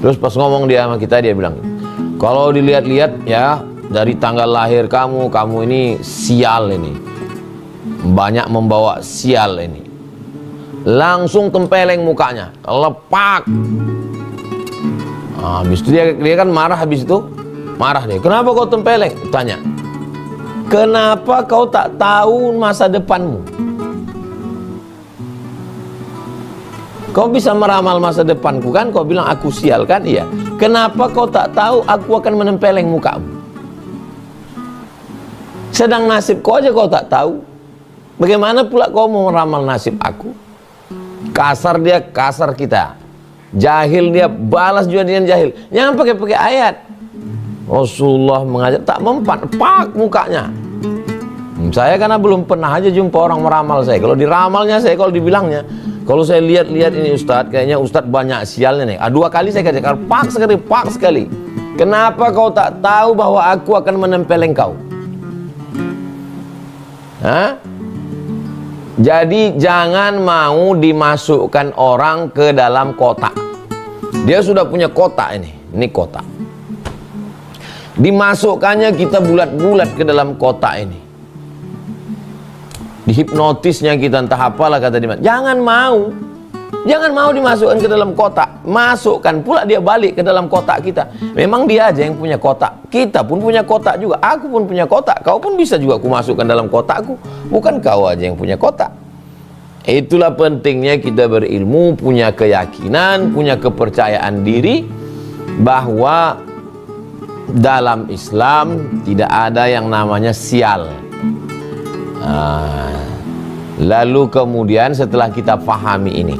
Terus pas ngomong dia sama kita, dia bilang, kalau dilihat-lihat ya, dari tanggal lahir kamu ini sial ini. Banyak membawa sial ini. Langsung tempeleng mukanya, lepak. Habis itu dia kan marah, habis itu marah dia. Kenapa kau tempeleng? Tanya. Kenapa kau tak tahu masa depanmu? Kau bisa meramal masa depanku kan? Kau bilang aku sial kan? Iya. Kenapa kau tak tahu aku akan menempeleng mukamu? Sedang nasib kau aja kau tak tahu. Bagaimana pula kau mau meramal nasib aku? Kasar dia, kasar kita. Jahil dia, balas juga dengan jahil. Jangan pakai ayat. Rasulullah mengajar, tak mempan, pak mukanya. Saya karena belum pernah aja jumpa orang meramal saya. Kalau diramalnya saya, kalau dibilangnya, kalau saya lihat-lihat ini Ustadz, kayaknya Ustadz banyak sialnya nih. 2 kali saya katakan, pak sekali. Kenapa kau tak tahu bahwa aku akan menempeleng kau? Hah? Jadi jangan mau dimasukkan orang ke dalam kotak. Dia sudah punya kotak ini kotak. Dimasukkannya kita bulat-bulat ke dalam kotak ini. Dihipnotisnya kita entah apalah kata dia. Jangan mau dimasukkan ke dalam kotak. Masukkan pula dia balik ke dalam kotak kita. Memang dia aja yang punya kotak. Kita pun punya kotak juga. Aku pun punya kotak. Kau pun bisa juga aku masukkan dalam kotakku. Bukan kau aja yang punya kotak. Itulah pentingnya kita berilmu, punya keyakinan, punya kepercayaan diri bahwa dalam Islam tidak ada yang namanya sial. Lalu kemudian setelah kita pahami ini,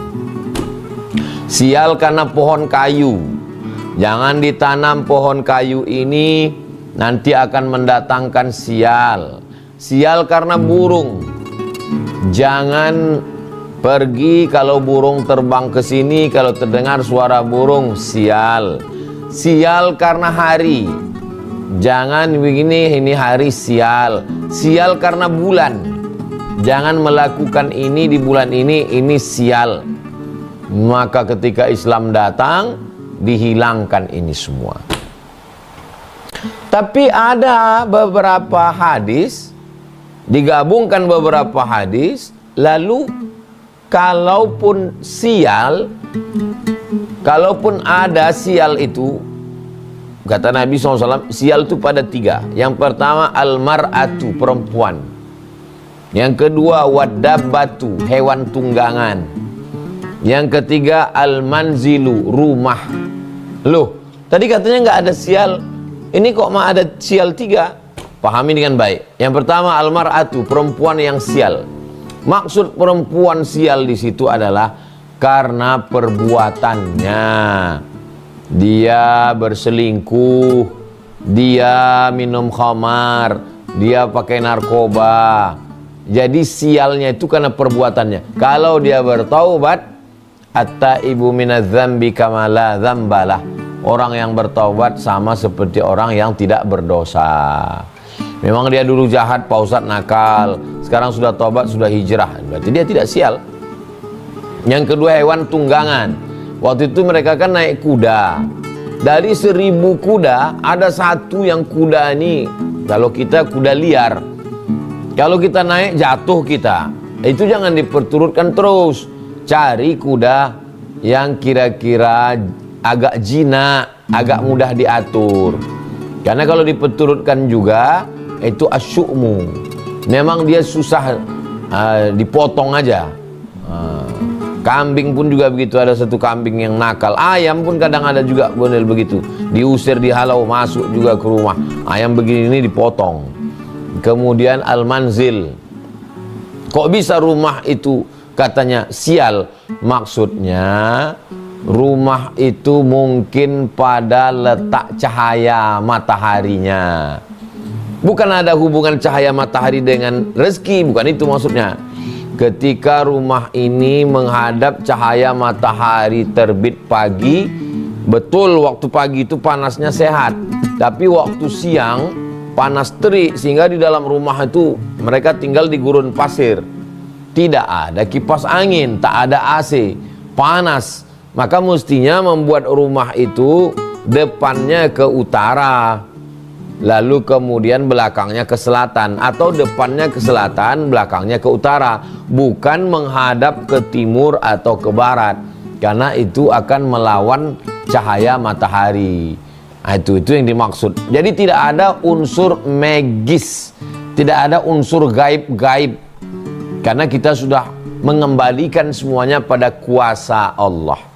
sial karena pohon kayu, jangan ditanam pohon kayu ini, nanti akan mendatangkan sial. Sial karena burung, jangan pergi kalau burung terbang ke sini, kalau terdengar suara burung, sial. Sial karena hari, jangan begini, ini hari sial. Sial karena bulan, jangan melakukan ini di bulan ini sial. Maka ketika Islam datang, dihilangkan ini semua. Tapi ada beberapa hadis, digabungkan beberapa hadis, lalu kalaupun sial, kalaupun ada sial itu, kata Nabi SAW, sial itu pada 3. Yang pertama al-mar'atu, perempuan. Yang kedua wadabbatu, hewan tunggangan. Yang ketiga al-manzilu, rumah. Loh, tadi katanya nggak ada sial, ini kok mah ada sial 3? Pahami dengan baik. Yang pertama al-mar'atu, perempuan yang sial. Maksud perempuan sial di situ adalah karena perbuatannya. Dia berselingkuh, dia minum khamar, dia pakai narkoba. Jadi sialnya itu karena perbuatannya. Kalau dia bertaubat, at-taibu minadz-dzambi kama la dzambalah. Orang yang bertaubat sama seperti orang yang tidak berdosa. Memang dia dulu jahat, Pak Ustadz, nakal, sekarang sudah taubat, sudah hijrah, berarti dia tidak sial. Yang kedua hewan tunggangan. Waktu itu mereka kan naik kuda. Dari 1000 kuda, ada satu yang kuda ini, kalau kita kuda liar, kalau kita naik jatuh kita. Itu jangan diperturutkan terus. Cari kuda yang kira-kira agak jinak, agak mudah diatur. Karena kalau diperturutkan juga, itu asyukmu. Memang dia susah dipotong aja. Kambing pun juga begitu, ada satu kambing yang nakal. Ayam pun kadang ada juga model begitu, diusir, dihalau, masuk juga ke rumah. Ayam begini ini dipotong. Kemudian al-manzil. Kok bisa rumah itu katanya sial? Maksudnya rumah itu mungkin pada letak cahaya mataharinya. Bukan ada hubungan cahaya matahari dengan rezeki, bukan itu maksudnya. Ketika rumah ini menghadap cahaya matahari terbit pagi, betul waktu pagi itu panasnya sehat, tapi waktu siang panas terik, sehingga di dalam rumah itu mereka tinggal di gurun pasir. Tidak ada kipas angin, tak ada AC, panas. Maka mestinya membuat rumah itu depannya ke utara, lalu kemudian belakangnya ke selatan, atau depannya ke selatan, belakangnya ke utara, bukan menghadap ke timur atau ke barat, karena itu akan melawan cahaya matahari. Nah, itu yang dimaksud. Jadi tidak ada unsur magis, tidak ada unsur gaib-gaib, karena kita sudah mengembalikan semuanya pada kuasa Allah.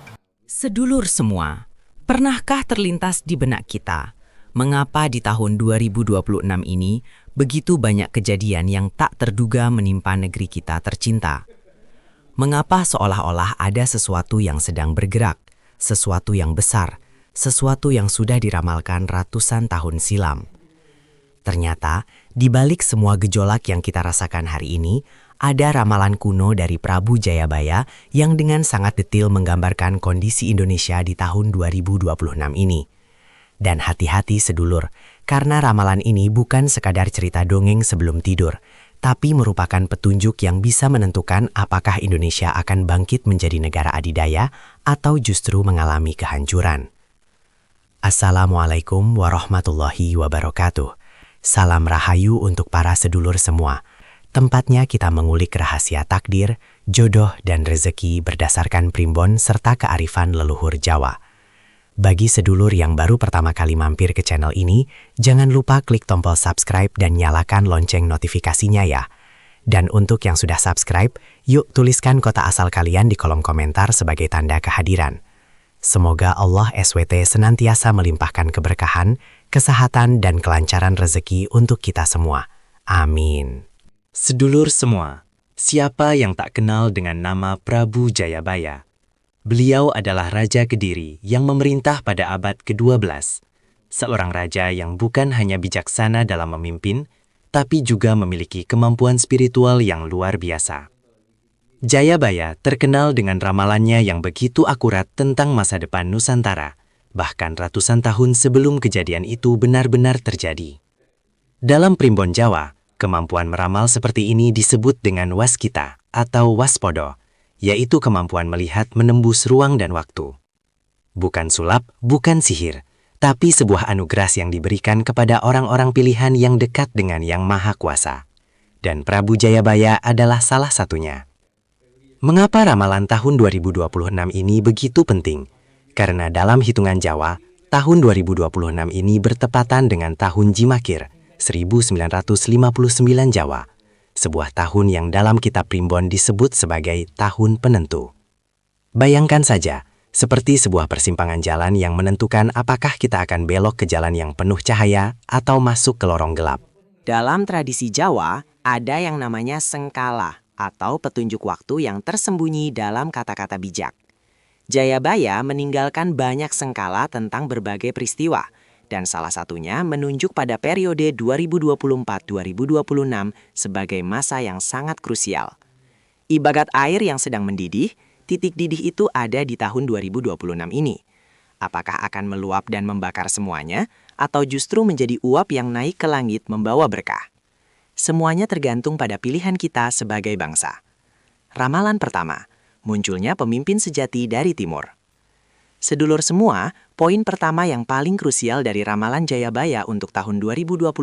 Sedulur semua, pernahkah terlintas di benak kita, mengapa di tahun 2026 ini begitu banyak kejadian yang tak terduga menimpa negeri kita tercinta? Mengapa seolah-olah ada sesuatu yang sedang bergerak, sesuatu yang besar, sesuatu yang sudah diramalkan ratusan tahun silam? Ternyata, di balik semua gejolak yang kita rasakan hari ini, ada ramalan kuno dari Prabu Jayabaya yang dengan sangat detail menggambarkan kondisi Indonesia di tahun 2026 ini. Dan hati-hati sedulur, karena ramalan ini bukan sekadar cerita dongeng sebelum tidur, tapi merupakan petunjuk yang bisa menentukan apakah Indonesia akan bangkit menjadi negara adidaya atau justru mengalami kehancuran. Assalamualaikum warahmatullahi wabarakatuh. Salam rahayu untuk para sedulur semua. Tempatnya kita mengulik rahasia takdir, jodoh, dan rezeki berdasarkan primbon serta kearifan leluhur Jawa. Bagi sedulur yang baru pertama kali mampir ke channel ini, jangan lupa klik tombol subscribe dan nyalakan lonceng notifikasinya ya. Dan untuk yang sudah subscribe, yuk tuliskan kota asal kalian di kolom komentar sebagai tanda kehadiran. Semoga Allah SWT senantiasa melimpahkan keberkahan, kesehatan, dan kelancaran rezeki untuk kita semua. Amin. Sedulur semua, siapa yang tak kenal dengan nama Prabu Jayabaya? Beliau adalah Raja Kediri yang memerintah pada abad ke-12. Seorang raja yang bukan hanya bijaksana dalam memimpin, tapi juga memiliki kemampuan spiritual yang luar biasa. Jayabaya terkenal dengan ramalannya yang begitu akurat tentang masa depan Nusantara, bahkan ratusan tahun sebelum kejadian itu benar-benar terjadi. Dalam primbon Jawa, kemampuan meramal seperti ini disebut dengan waskita atau waspodo, yaitu kemampuan melihat menembus ruang dan waktu. Bukan sulap, bukan sihir, tapi sebuah anugerah yang diberikan kepada orang-orang pilihan yang dekat dengan Yang Maha Kuasa. Dan Prabu Jayabaya adalah salah satunya. Mengapa ramalan tahun 2026 ini begitu penting? Karena dalam hitungan Jawa, tahun 2026 ini bertepatan dengan tahun Jimakir, 1959 Jawa, sebuah tahun yang dalam kitab primbon disebut sebagai tahun penentu. Bayangkan saja, seperti sebuah persimpangan jalan yang menentukan apakah kita akan belok ke jalan yang penuh cahaya atau masuk ke lorong gelap. Dalam tradisi Jawa, ada yang namanya sengkala atau petunjuk waktu yang tersembunyi dalam kata-kata bijak. Jayabaya meninggalkan banyak sengkala tentang berbagai peristiwa, dan salah satunya menunjuk pada periode 2024-2026 sebagai masa yang sangat krusial. Ibarat air yang sedang mendidih, titik didih itu ada di tahun 2026 ini. Apakah akan meluap dan membakar semuanya, atau justru menjadi uap yang naik ke langit membawa berkah? Semuanya tergantung pada pilihan kita sebagai bangsa. Ramalan pertama, munculnya pemimpin sejati dari timur. Sedulur semua, poin pertama yang paling krusial dari ramalan Jayabaya untuk tahun 2026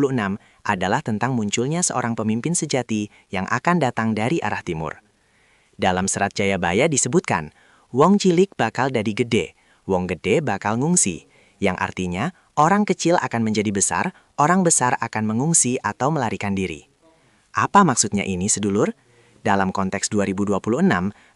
adalah tentang munculnya seorang pemimpin sejati yang akan datang dari arah timur. Dalam serat Jayabaya disebutkan, wong cilik bakal dadi gede, wong gede bakal ngungsi, yang artinya orang kecil akan menjadi besar, orang besar akan mengungsi atau melarikan diri. Apa maksudnya ini, sedulur? Dalam konteks 2026,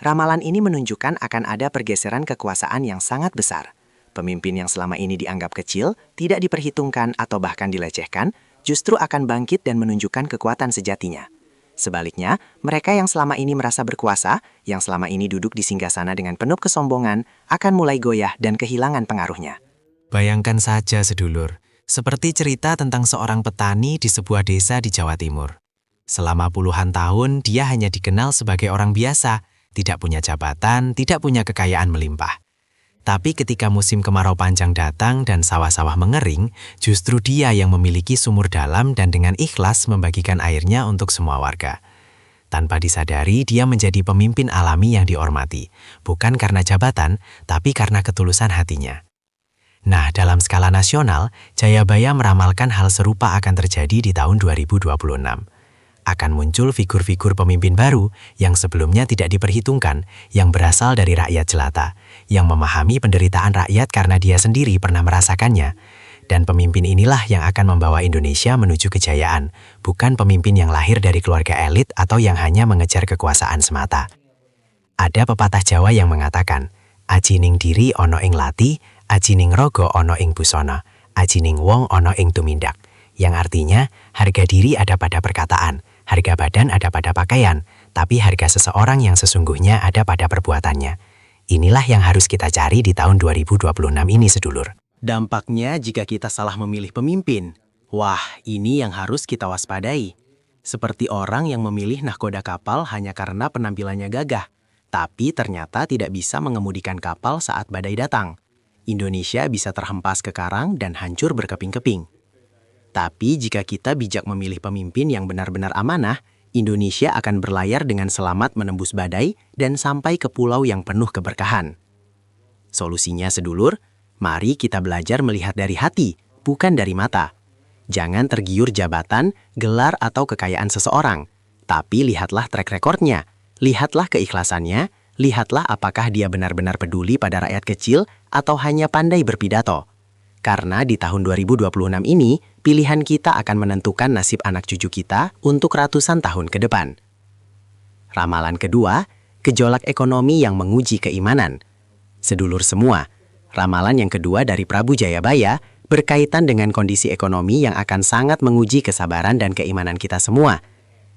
ramalan ini menunjukkan akan ada pergeseran kekuasaan yang sangat besar. Pemimpin yang selama ini dianggap kecil, tidak diperhitungkan atau bahkan dilecehkan, justru akan bangkit dan menunjukkan kekuatan sejatinya. Sebaliknya, mereka yang selama ini merasa berkuasa, yang selama ini duduk di singgasana dengan penuh kesombongan, akan mulai goyah dan kehilangan pengaruhnya. Bayangkan saja sedulur, seperti cerita tentang seorang petani di sebuah desa di Jawa Timur. Selama puluhan tahun, dia hanya dikenal sebagai orang biasa, tidak punya jabatan, tidak punya kekayaan melimpah. Tapi ketika musim kemarau panjang datang dan sawah-sawah mengering, justru dia yang memiliki sumur dalam dan dengan ikhlas membagikan airnya untuk semua warga. Tanpa disadari, dia menjadi pemimpin alami yang dihormati, bukan karena jabatan, tapi karena ketulusan hatinya. Nah, dalam skala nasional, Jayabaya meramalkan hal serupa akan terjadi di tahun 2026. Akan muncul figur-figur pemimpin baru yang sebelumnya tidak diperhitungkan, yang berasal dari rakyat jelata, yang memahami penderitaan rakyat karena dia sendiri pernah merasakannya. Dan pemimpin inilah yang akan membawa Indonesia menuju kejayaan, bukan pemimpin yang lahir dari keluarga elit atau yang hanya mengejar kekuasaan semata. Ada pepatah Jawa yang mengatakan, aji ning diri ono ing lati, aji ning rogo ono ing busana, aji ning wong ono ing tumindak. Yang artinya, harga diri ada pada perkataan, harga badan ada pada pakaian, tapi harga seseorang yang sesungguhnya ada pada perbuatannya. Inilah yang harus kita cari di tahun 2026 ini, sedulur. Dampaknya jika kita salah memilih pemimpin. Wah, ini yang harus kita waspadai. Seperti orang yang memilih nahkoda kapal hanya karena penampilannya gagah, tapi ternyata tidak bisa mengemudikan kapal saat badai datang. Indonesia bisa terhempas ke karang dan hancur berkeping-keping. Tapi jika kita bijak memilih pemimpin yang benar-benar amanah, Indonesia akan berlayar dengan selamat menembus badai dan sampai ke pulau yang penuh keberkahan. Solusinya, sedulur, mari kita belajar melihat dari hati, bukan dari mata. Jangan tergiur jabatan, gelar, atau kekayaan seseorang. Tapi lihatlah track recordnya, lihatlah keikhlasannya, lihatlah apakah dia benar-benar peduli pada rakyat kecil atau hanya pandai berpidato. Karena di tahun 2026 ini, pilihan kita akan menentukan nasib anak cucu kita untuk ratusan tahun ke depan. Ramalan kedua, gejolak ekonomi yang menguji keimanan. Sedulur semua, ramalan yang kedua dari Prabu Jayabaya berkaitan dengan kondisi ekonomi yang akan sangat menguji kesabaran dan keimanan kita semua.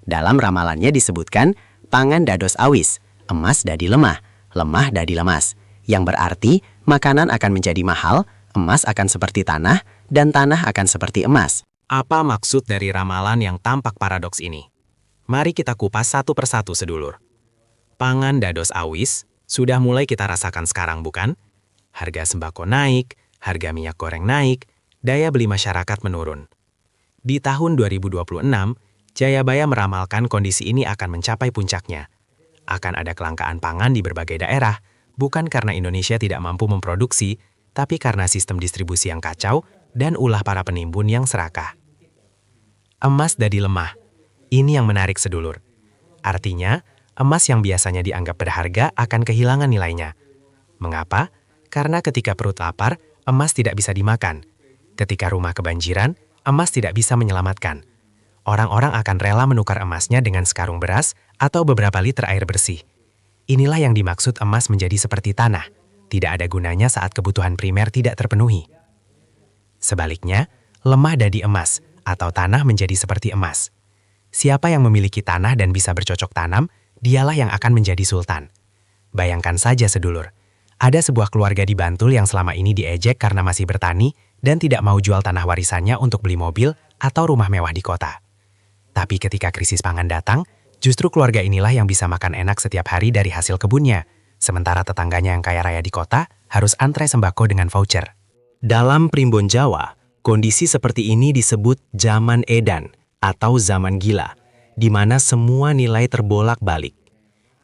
Dalam ramalannya disebutkan, pangan dados awis, emas dadi lemah, lemah dadi lemas. Yang berarti, makanan akan menjadi mahal, emas akan seperti tanah, dan tanah akan seperti emas. Apa maksud dari ramalan yang tampak paradoks ini? Mari kita kupas satu persatu, sedulur. Pangan dados awis sudah mulai kita rasakan sekarang, bukan? Harga sembako naik, harga minyak goreng naik, daya beli masyarakat menurun. Di tahun 2026, Jayabaya meramalkan kondisi ini akan mencapai puncaknya. Akan ada kelangkaan pangan di berbagai daerah, bukan karena Indonesia tidak mampu memproduksi, tapi karena sistem distribusi yang kacau dan ulah para penimbun yang serakah. Emas dadi lemah. Ini yang menarik, sedulur. Artinya, emas yang biasanya dianggap berharga akan kehilangan nilainya. Mengapa? Karena ketika perut lapar, emas tidak bisa dimakan. Ketika rumah kebanjiran, emas tidak bisa menyelamatkan. Orang-orang akan rela menukar emasnya dengan sekarung beras atau beberapa liter air bersih. Inilah yang dimaksud emas menjadi seperti tanah. Tidak ada gunanya saat kebutuhan primer tidak terpenuhi. Sebaliknya, lemah dadi emas atau tanah menjadi seperti emas. Siapa yang memiliki tanah dan bisa bercocok tanam, dialah yang akan menjadi sultan. Bayangkan saja, sedulur. Ada sebuah keluarga di Bantul yang selama ini diejek karena masih bertani dan tidak mau jual tanah warisannya untuk beli mobil atau rumah mewah di kota. Tapi ketika krisis pangan datang, justru keluarga inilah yang bisa makan enak setiap hari dari hasil kebunnya, sementara tetangganya yang kaya raya di kota harus antre sembako dengan voucher. Dalam primbon Jawa, kondisi seperti ini disebut zaman edan atau zaman gila, di mana semua nilai terbolak-balik.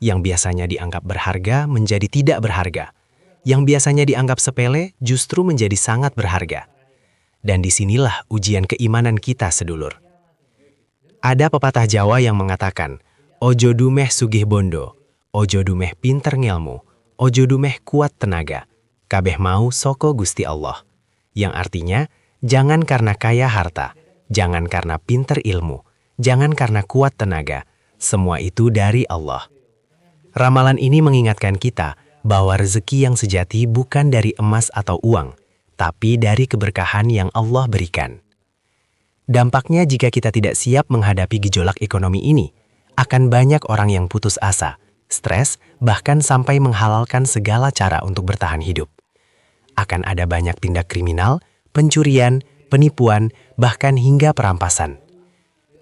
Yang biasanya dianggap berharga menjadi tidak berharga. Yang biasanya dianggap sepele justru menjadi sangat berharga. Dan disinilah ujian keimanan kita, sedulur. Ada pepatah Jawa yang mengatakan, ojo dumeh sugih bondo, ojo dumeh pinter ngelmu, ojo dumeh kuat tenaga, kabeh mau soko Gusti Allah. Yang artinya, jangan karena kaya harta, jangan karena pinter ilmu, jangan karena kuat tenaga, semua itu dari Allah. Ramalan ini mengingatkan kita bahwa rezeki yang sejati bukan dari emas atau uang, tapi dari keberkahan yang Allah berikan. Dampaknya jika kita tidak siap menghadapi gejolak ekonomi ini, akan banyak orang yang putus asa, stres, bahkan sampai menghalalkan segala cara untuk bertahan hidup. Akan ada banyak tindak kriminal, pencurian, penipuan, bahkan hingga perampasan.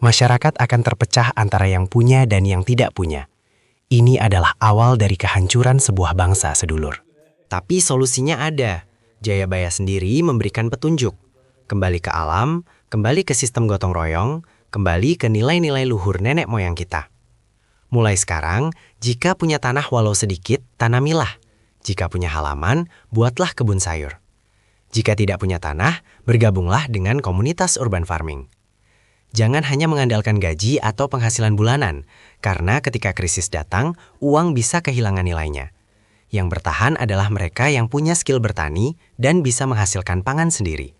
Masyarakat akan terpecah antara yang punya dan yang tidak punya. Ini adalah awal dari kehancuran sebuah bangsa, sedulur. Tapi solusinya ada. Jayabaya sendiri memberikan petunjuk. Kembali ke alam, kembali ke sistem gotong royong, kembali ke nilai-nilai luhur nenek moyang kita. Mulai sekarang, jika punya tanah walau sedikit, tanamilah. Jika punya halaman, buatlah kebun sayur. Jika tidak punya tanah, bergabunglah dengan komunitas urban farming. Jangan hanya mengandalkan gaji atau penghasilan bulanan, karena ketika krisis datang, uang bisa kehilangan nilainya. Yang bertahan adalah mereka yang punya skill bertani dan bisa menghasilkan pangan sendiri.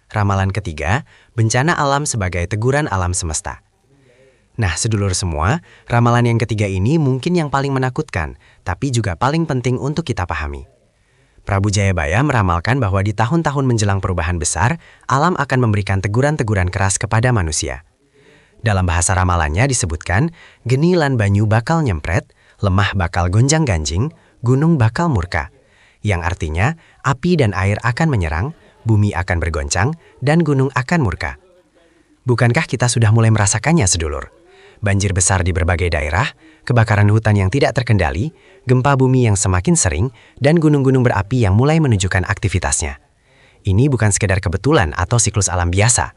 Ramalan ketiga, bencana alam sebagai teguran alam semesta. Nah, sedulur semua, ramalan yang ketiga ini mungkin yang paling menakutkan, tapi juga paling penting untuk kita pahami. Prabu Jayabaya meramalkan bahwa di tahun-tahun menjelang perubahan besar, alam akan memberikan teguran-teguran keras kepada manusia. Dalam bahasa ramalannya disebutkan, geni lan banyu bakal nyempret, lemah bakal gonjang-ganjing, gunung bakal murka. Yang artinya, api dan air akan menyerang, bumi akan bergoncang, dan gunung akan murka. Bukankah kita sudah mulai merasakannya, sedulur? Banjir besar di berbagai daerah, kebakaran hutan yang tidak terkendali, gempa bumi yang semakin sering, dan gunung-gunung berapi yang mulai menunjukkan aktivitasnya. Ini bukan sekedar kebetulan atau siklus alam biasa.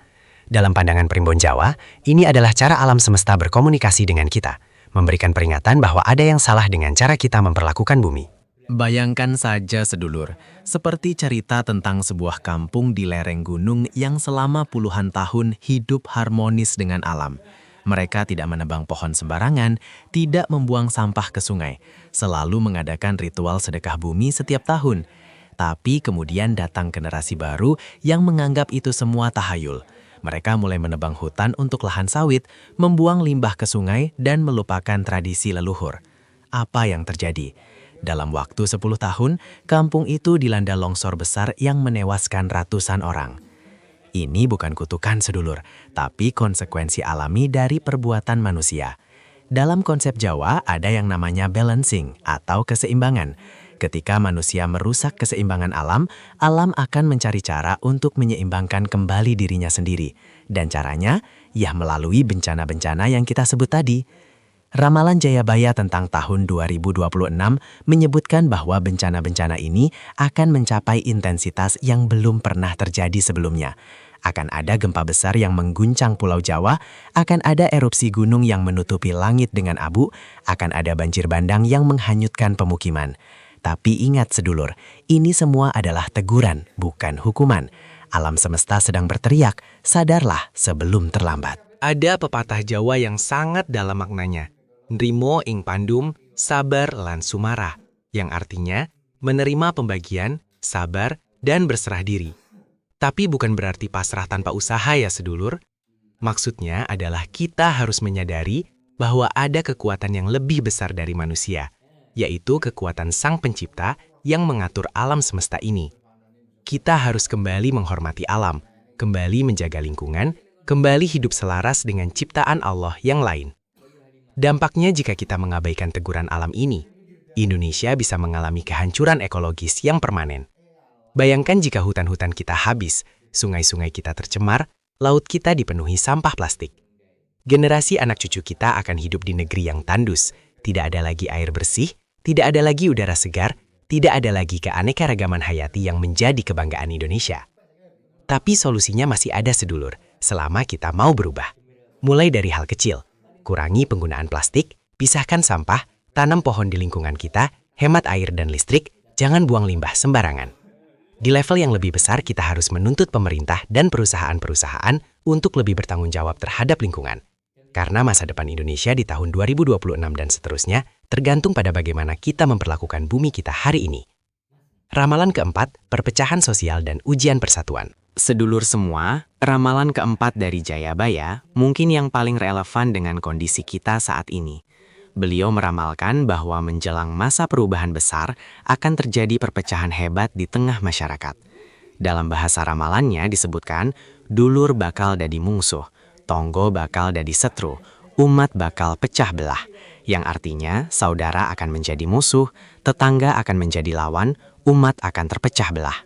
Dalam pandangan Primbon Jawa, ini adalah cara alam semesta berkomunikasi dengan kita, memberikan peringatan bahwa ada yang salah dengan cara kita memperlakukan bumi. Bayangkan saja sedulur, seperti cerita tentang sebuah kampung di lereng gunung yang selama puluhan tahun hidup harmonis dengan alam. Mereka tidak menebang pohon sembarangan, tidak membuang sampah ke sungai, selalu mengadakan ritual sedekah bumi setiap tahun. Tapi kemudian datang generasi baru yang menganggap itu semua tahayul. Mereka mulai menebang hutan untuk lahan sawit, membuang limbah ke sungai, dan melupakan tradisi leluhur. Apa yang terjadi? Dalam waktu 10 tahun, kampung itu dilanda longsor besar yang menewaskan ratusan orang. Ini bukan kutukan sedulur, tapi konsekuensi alami dari perbuatan manusia. Dalam konsep Jawa ada yang namanya balancing atau keseimbangan. Ketika manusia merusak keseimbangan alam, alam akan mencari cara untuk menyeimbangkan kembali dirinya sendiri. Dan caranya, ya melalui bencana-bencana yang kita sebut tadi. Ramalan Jayabaya tentang tahun 2026 menyebutkan bahwa bencana-bencana ini akan mencapai intensitas yang belum pernah terjadi sebelumnya. Akan ada gempa besar yang mengguncang Pulau Jawa, akan ada erupsi gunung yang menutupi langit dengan abu, akan ada banjir bandang yang menghanyutkan pemukiman. Tapi ingat sedulur, ini semua adalah teguran, bukan hukuman. Alam semesta sedang berteriak, sadarlah sebelum terlambat. Ada pepatah Jawa yang sangat dalam maknanya. Nrimo ing pandum, sabar lan sumarah, yang artinya menerima pembagian, sabar, dan berserah diri. Tapi bukan berarti pasrah tanpa usaha ya sedulur. Maksudnya adalah kita harus menyadari bahwa ada kekuatan yang lebih besar dari manusia, yaitu kekuatan Sang Pencipta yang mengatur alam semesta ini. Kita harus kembali menghormati alam, kembali menjaga lingkungan, kembali hidup selaras dengan ciptaan Allah yang lain. Dampaknya jika kita mengabaikan teguran alam ini, Indonesia bisa mengalami kehancuran ekologis yang permanen. Bayangkan jika hutan-hutan kita habis, sungai-sungai kita tercemar, laut kita dipenuhi sampah plastik. Generasi anak cucu kita akan hidup di negeri yang tandus, tidak ada lagi air bersih, tidak ada lagi udara segar, tidak ada lagi keanekaragaman hayati yang menjadi kebanggaan Indonesia. Tapi solusinya masih ada sedulur, selama kita mau berubah. Mulai dari hal kecil, kurangi penggunaan plastik, pisahkan sampah, tanam pohon di lingkungan kita, hemat air dan listrik, jangan buang limbah sembarangan. Di level yang lebih besar, kita harus menuntut pemerintah dan perusahaan-perusahaan untuk lebih bertanggung jawab terhadap lingkungan. Karena masa depan Indonesia di tahun 2026 dan seterusnya tergantung pada bagaimana kita memperlakukan bumi kita hari ini. Ramalan keempat, perpecahan sosial dan ujian persatuan. Sedulur semua, ramalan keempat dari Jayabaya mungkin yang paling relevan dengan kondisi kita saat ini. Beliau meramalkan bahwa menjelang masa perubahan besar akan terjadi perpecahan hebat di tengah masyarakat. Dalam bahasa ramalannya disebutkan, dulur bakal dadi mungsuh, tonggo bakal dadi setru, umat bakal pecah belah. Yang artinya, saudara akan menjadi musuh, tetangga akan menjadi lawan, umat akan terpecah belah.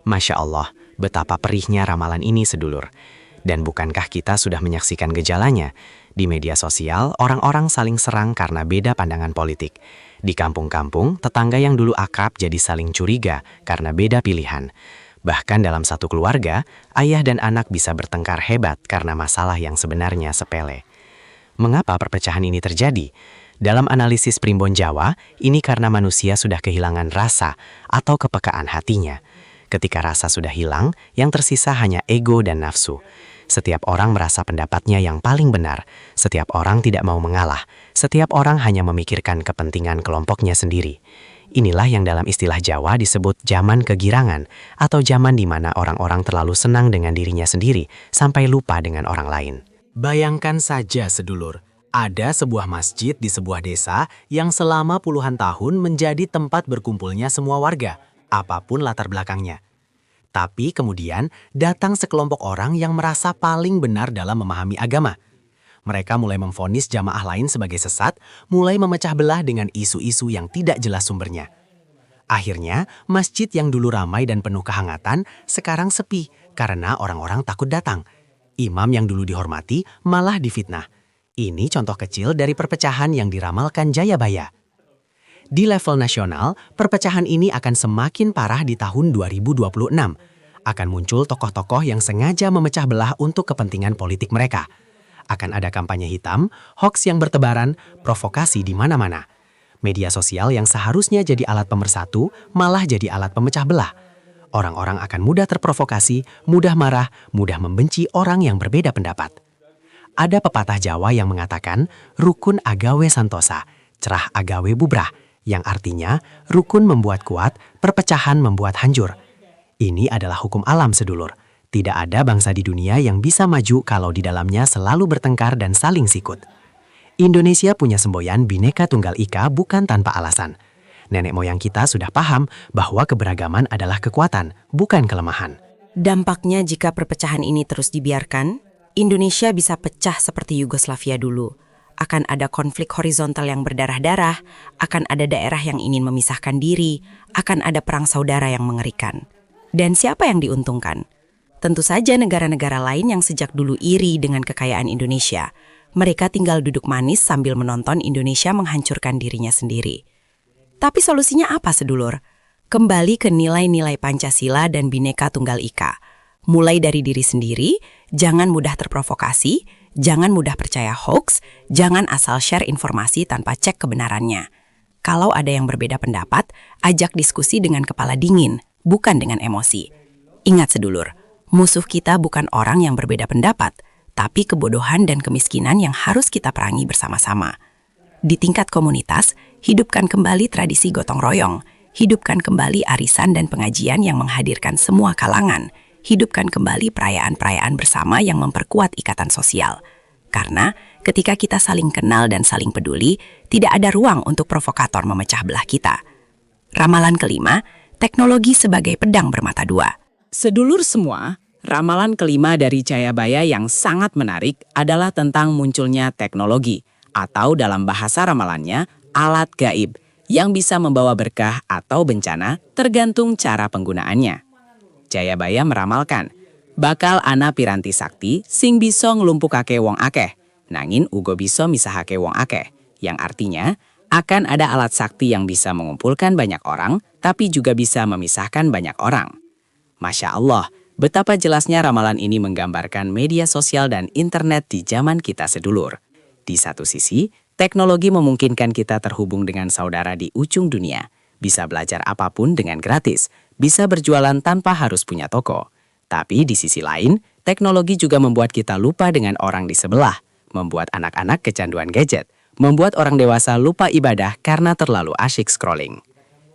Masya Allah, betapa perihnya ramalan ini sedulur. Dan bukankah kita sudah menyaksikan gejalanya? Di media sosial, orang-orang saling serang karena beda pandangan politik. Di kampung-kampung, tetangga yang dulu akrab jadi saling curiga karena beda pilihan. Bahkan dalam satu keluarga, ayah dan anak bisa bertengkar hebat karena masalah yang sebenarnya sepele. Mengapa perpecahan ini terjadi? Dalam analisis Primbon Jawa, ini karena manusia sudah kehilangan rasa atau kepekaan hatinya. Ketika rasa sudah hilang, yang tersisa hanya ego dan nafsu. Setiap orang merasa pendapatnya yang paling benar. Setiap orang tidak mau mengalah. Setiap orang hanya memikirkan kepentingan kelompoknya sendiri. Inilah yang dalam istilah Jawa disebut zaman kegirangan, atau zaman di mana orang-orang terlalu senang dengan dirinya sendiri sampai lupa dengan orang lain. Bayangkan saja sedulur, ada sebuah masjid di sebuah desa yang selama puluhan tahun menjadi tempat berkumpulnya semua warga, apapun latar belakangnya. Tapi kemudian datang sekelompok orang yang merasa paling benar dalam memahami agama. Mereka mulai memvonis jamaah lain sebagai sesat, mulai memecah belah dengan isu-isu yang tidak jelas sumbernya. Akhirnya, masjid yang dulu ramai dan penuh kehangatan sekarang sepi karena orang-orang takut datang. Imam yang dulu dihormati malah difitnah. Ini contoh kecil dari perpecahan yang diramalkan Jayabaya. Di level nasional, perpecahan ini akan semakin parah di tahun 2026. Akan muncul tokoh-tokoh yang sengaja memecah belah untuk kepentingan politik mereka. Akan ada kampanye hitam, hoaks yang bertebaran, provokasi di mana-mana. Media sosial yang seharusnya jadi alat pemersatu, malah jadi alat pemecah belah. Orang-orang akan mudah terprovokasi, mudah marah, mudah membenci orang yang berbeda pendapat. Ada pepatah Jawa yang mengatakan, rukun agawe santosa, cerah agawe bubrah, yang artinya rukun membuat kuat, perpecahan membuat hancur. Ini adalah hukum alam sedulur. Tidak ada bangsa di dunia yang bisa maju kalau di dalamnya selalu bertengkar dan saling sikut. Indonesia punya semboyan Bhinneka Tunggal Ika bukan tanpa alasan. Nenek moyang kita sudah paham bahwa keberagaman adalah kekuatan, bukan kelemahan. Dampaknya jika perpecahan ini terus dibiarkan, Indonesia bisa pecah seperti Yugoslavia dulu. Akan ada konflik horizontal yang berdarah-darah, akan ada daerah yang ingin memisahkan diri, akan ada perang saudara yang mengerikan. Dan siapa yang diuntungkan? Tentu saja negara-negara lain yang sejak dulu iri dengan kekayaan Indonesia. Mereka tinggal duduk manis sambil menonton Indonesia menghancurkan dirinya sendiri. Tapi solusinya apa sedulur? Kembali ke nilai-nilai Pancasila dan Bhinneka Tunggal Ika. Mulai dari diri sendiri, jangan mudah terprovokasi, jangan mudah percaya hoax, jangan asal share informasi tanpa cek kebenarannya. Kalau ada yang berbeda pendapat, ajak diskusi dengan kepala dingin, bukan dengan emosi. Ingat sedulur, musuh kita bukan orang yang berbeda pendapat, tapi kebodohan dan kemiskinan yang harus kita perangi bersama-sama. Di tingkat komunitas, hidupkan kembali tradisi gotong royong, hidupkan kembali arisan dan pengajian yang menghadirkan semua kalangan, hidupkan kembali perayaan-perayaan bersama yang memperkuat ikatan sosial. Karena ketika kita saling kenal dan saling peduli, tidak ada ruang untuk provokator memecah belah kita. Ramalan kelima, teknologi sebagai pedang bermata dua. Sedulur semua, ramalan kelima dari Jayabaya yang sangat menarik adalah tentang munculnya teknologi, atau dalam bahasa ramalannya, alat gaib, yang bisa membawa berkah atau bencana tergantung cara penggunaannya. Jayabaya meramalkan, bakal ana piranti sakti sing bisa nglumpukake wong akeh, nangin uga bisa misahake wong akeh, yang artinya akan ada alat sakti yang bisa mengumpulkan banyak orang, tapi juga bisa memisahkan banyak orang. Masya Allah, betapa jelasnya ramalan ini menggambarkan media sosial dan internet di zaman kita sedulur. Di satu sisi, teknologi memungkinkan kita terhubung dengan saudara di ujung dunia, bisa belajar apapun dengan gratis, bisa berjualan tanpa harus punya toko. Tapi di sisi lain, teknologi juga membuat kita lupa dengan orang di sebelah, membuat anak-anak kecanduan gadget, membuat orang dewasa lupa ibadah karena terlalu asyik scrolling.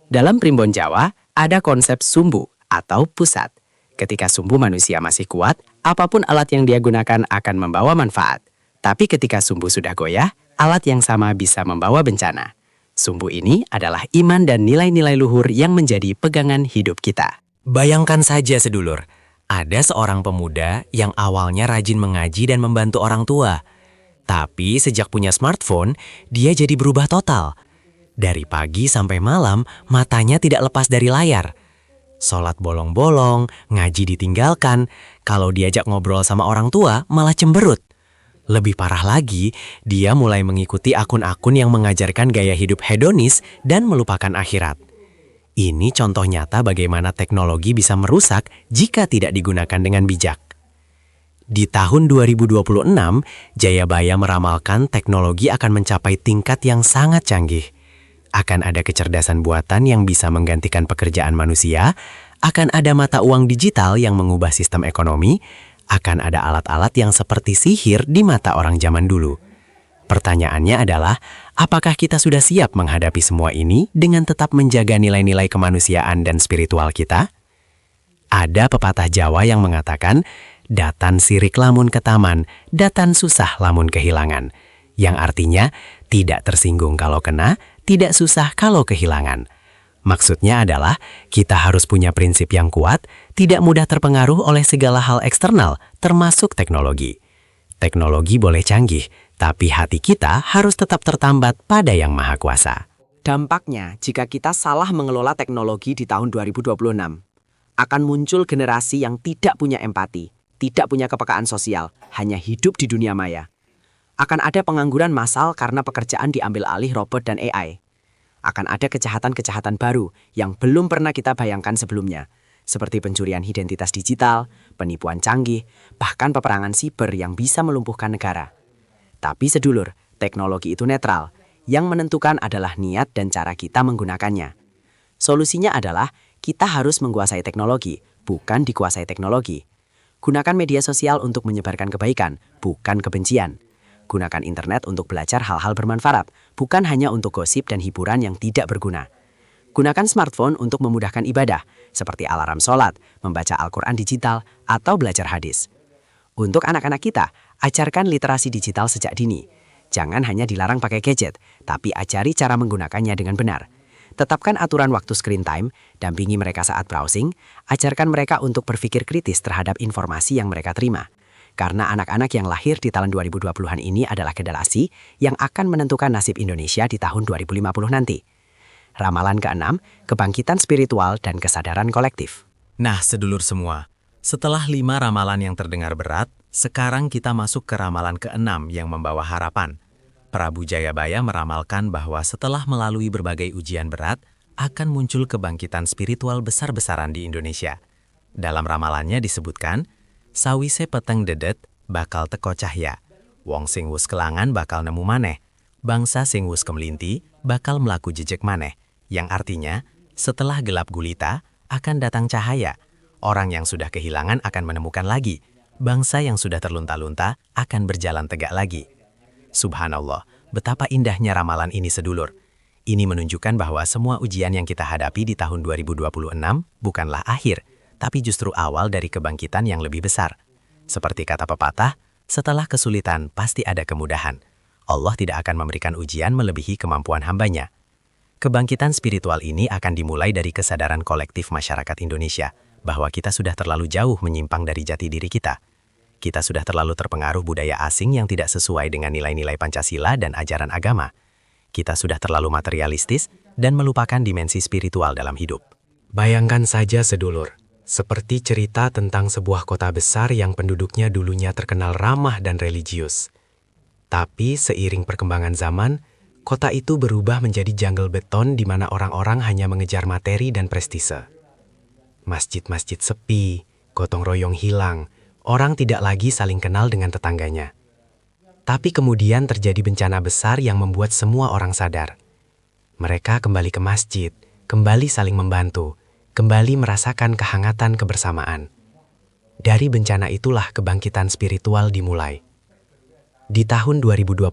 Dalam Primbon Jawa, ada konsep sumbu atau pusat. Ketika sumbu manusia masih kuat, apapun alat yang dia gunakan akan membawa manfaat. Tapi ketika sumbu sudah goyah, alat yang sama bisa membawa bencana. Sumbu ini adalah iman dan nilai-nilai luhur yang menjadi pegangan hidup kita. Bayangkan saja sedulur, ada seorang pemuda yang awalnya rajin mengaji dan membantu orang tua. Tapi sejak punya smartphone, dia jadi berubah total. Dari pagi sampai malam, matanya tidak lepas dari layar. Sholat bolong-bolong, ngaji ditinggalkan, kalau diajak ngobrol sama orang tua malah cemberut. Lebih parah lagi, dia mulai mengikuti akun-akun yang mengajarkan gaya hidup hedonis dan melupakan akhirat. Ini contoh nyata bagaimana teknologi bisa merusak jika tidak digunakan dengan bijak. Di tahun 2026, Jayabaya meramalkan teknologi akan mencapai tingkat yang sangat canggih. Akan ada kecerdasan buatan yang bisa menggantikan pekerjaan manusia, akan ada mata uang digital yang mengubah sistem ekonomi, akan ada alat-alat yang seperti sihir di mata orang zaman dulu. Pertanyaannya adalah, apakah kita sudah siap menghadapi semua ini dengan tetap menjaga nilai-nilai kemanusiaan dan spiritual kita? Ada pepatah Jawa yang mengatakan, datan sirik lamun ketaman, datan susah lamun kehilangan. Yang artinya, tidak tersinggung kalau kena, tidak susah kalau kehilangan. Maksudnya adalah, kita harus punya prinsip yang kuat, tidak mudah terpengaruh oleh segala hal eksternal, termasuk teknologi. Teknologi boleh canggih, tapi hati kita harus tetap tertambat pada Yang Maha Kuasa. Dampaknya, jika kita salah mengelola teknologi di tahun 2026, akan muncul generasi yang tidak punya empati, tidak punya kepekaan sosial, hanya hidup di dunia maya. Akan ada pengangguran massal karena pekerjaan diambil alih robot dan AI. Akan ada kejahatan-kejahatan baru yang belum pernah kita bayangkan sebelumnya, seperti pencurian identitas digital, penipuan canggih, bahkan peperangan siber yang bisa melumpuhkan negara. Tapi sedulur, teknologi itu netral, yang menentukan adalah niat dan cara kita menggunakannya. Solusinya adalah kita harus menguasai teknologi, bukan dikuasai teknologi. Gunakan media sosial untuk menyebarkan kebaikan, bukan kebencian. Gunakan internet untuk belajar hal-hal bermanfaat, bukan hanya untuk gosip dan hiburan yang tidak berguna. Gunakan smartphone untuk memudahkan ibadah, seperti alarm sholat, membaca Al-Quran digital, atau belajar hadis. Untuk anak-anak kita, ajarkan literasi digital sejak dini. Jangan hanya dilarang pakai gadget, tapi ajari cara menggunakannya dengan benar. Tetapkan aturan waktu screen time, dampingi mereka saat browsing, ajarkan mereka untuk berpikir kritis terhadap informasi yang mereka terima. Karena anak-anak yang lahir di tahun 2020-an ini adalah generasi yang akan menentukan nasib Indonesia di tahun 2050 nanti. Ramalan ke-6, kebangkitan spiritual dan kesadaran kolektif. Nah, sedulur semua, setelah 5 ramalan yang terdengar berat, sekarang kita masuk ke ramalan ke-6 yang membawa harapan. Prabu Jayabaya meramalkan bahwa setelah melalui berbagai ujian berat, akan muncul kebangkitan spiritual besar-besaran di Indonesia. Dalam ramalannya disebutkan, sawise peteng dedet bakal teko cahya, wong sing wus kelangan bakal nemu maneh, bangsa sing wus kemelinti bakal melaku jejek maneh, yang artinya, setelah gelap gulita, akan datang cahaya, orang yang sudah kehilangan akan menemukan lagi, bangsa yang sudah terlunta-lunta akan berjalan tegak lagi. Subhanallah, betapa indahnya ramalan ini sedulur. Ini menunjukkan bahwa semua ujian yang kita hadapi di tahun 2026 bukanlah akhir, tapi justru awal dari kebangkitan yang lebih besar. Seperti kata pepatah, setelah kesulitan pasti ada kemudahan. Allah tidak akan memberikan ujian melebihi kemampuan hambanya. Kebangkitan spiritual ini akan dimulai dari kesadaran kolektif masyarakat Indonesia, bahwa kita sudah terlalu jauh menyimpang dari jati diri kita. Kita sudah terlalu terpengaruh budaya asing yang tidak sesuai dengan nilai-nilai Pancasila dan ajaran agama. Kita sudah terlalu materialistis dan melupakan dimensi spiritual dalam hidup. Bayangkan saja sedulur, seperti cerita tentang sebuah kota besar yang penduduknya dulunya terkenal ramah dan religius. Tapi seiring perkembangan zaman, kota itu berubah menjadi jungle beton di mana orang-orang hanya mengejar materi dan prestise. Masjid-masjid sepi, gotong royong hilang, orang tidak lagi saling kenal dengan tetangganya. Tapi kemudian terjadi bencana besar yang membuat semua orang sadar. Mereka kembali ke masjid, kembali saling membantu, kembali merasakan kehangatan kebersamaan. Dari bencana itulah kebangkitan spiritual dimulai. Di tahun 2026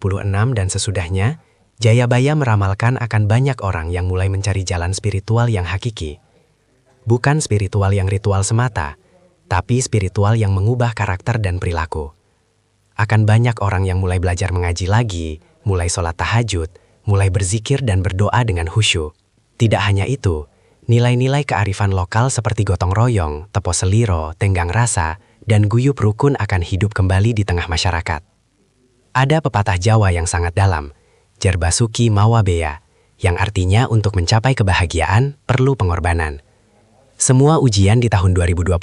dan sesudahnya, Jayabaya meramalkan akan banyak orang yang mulai mencari jalan spiritual yang hakiki. Bukan spiritual yang ritual semata, tapi spiritual yang mengubah karakter dan perilaku. Akan banyak orang yang mulai belajar mengaji lagi, mulai sholat tahajud, mulai berzikir dan berdoa dengan khusyuk. Tidak hanya itu, nilai-nilai kearifan lokal seperti gotong royong, tepo seliro, tenggang rasa, dan guyup rukun akan hidup kembali di tengah masyarakat. Ada pepatah Jawa yang sangat dalam, Jar Basuki mawa bea, yang artinya untuk mencapai kebahagiaan perlu pengorbanan. Semua ujian di tahun 2026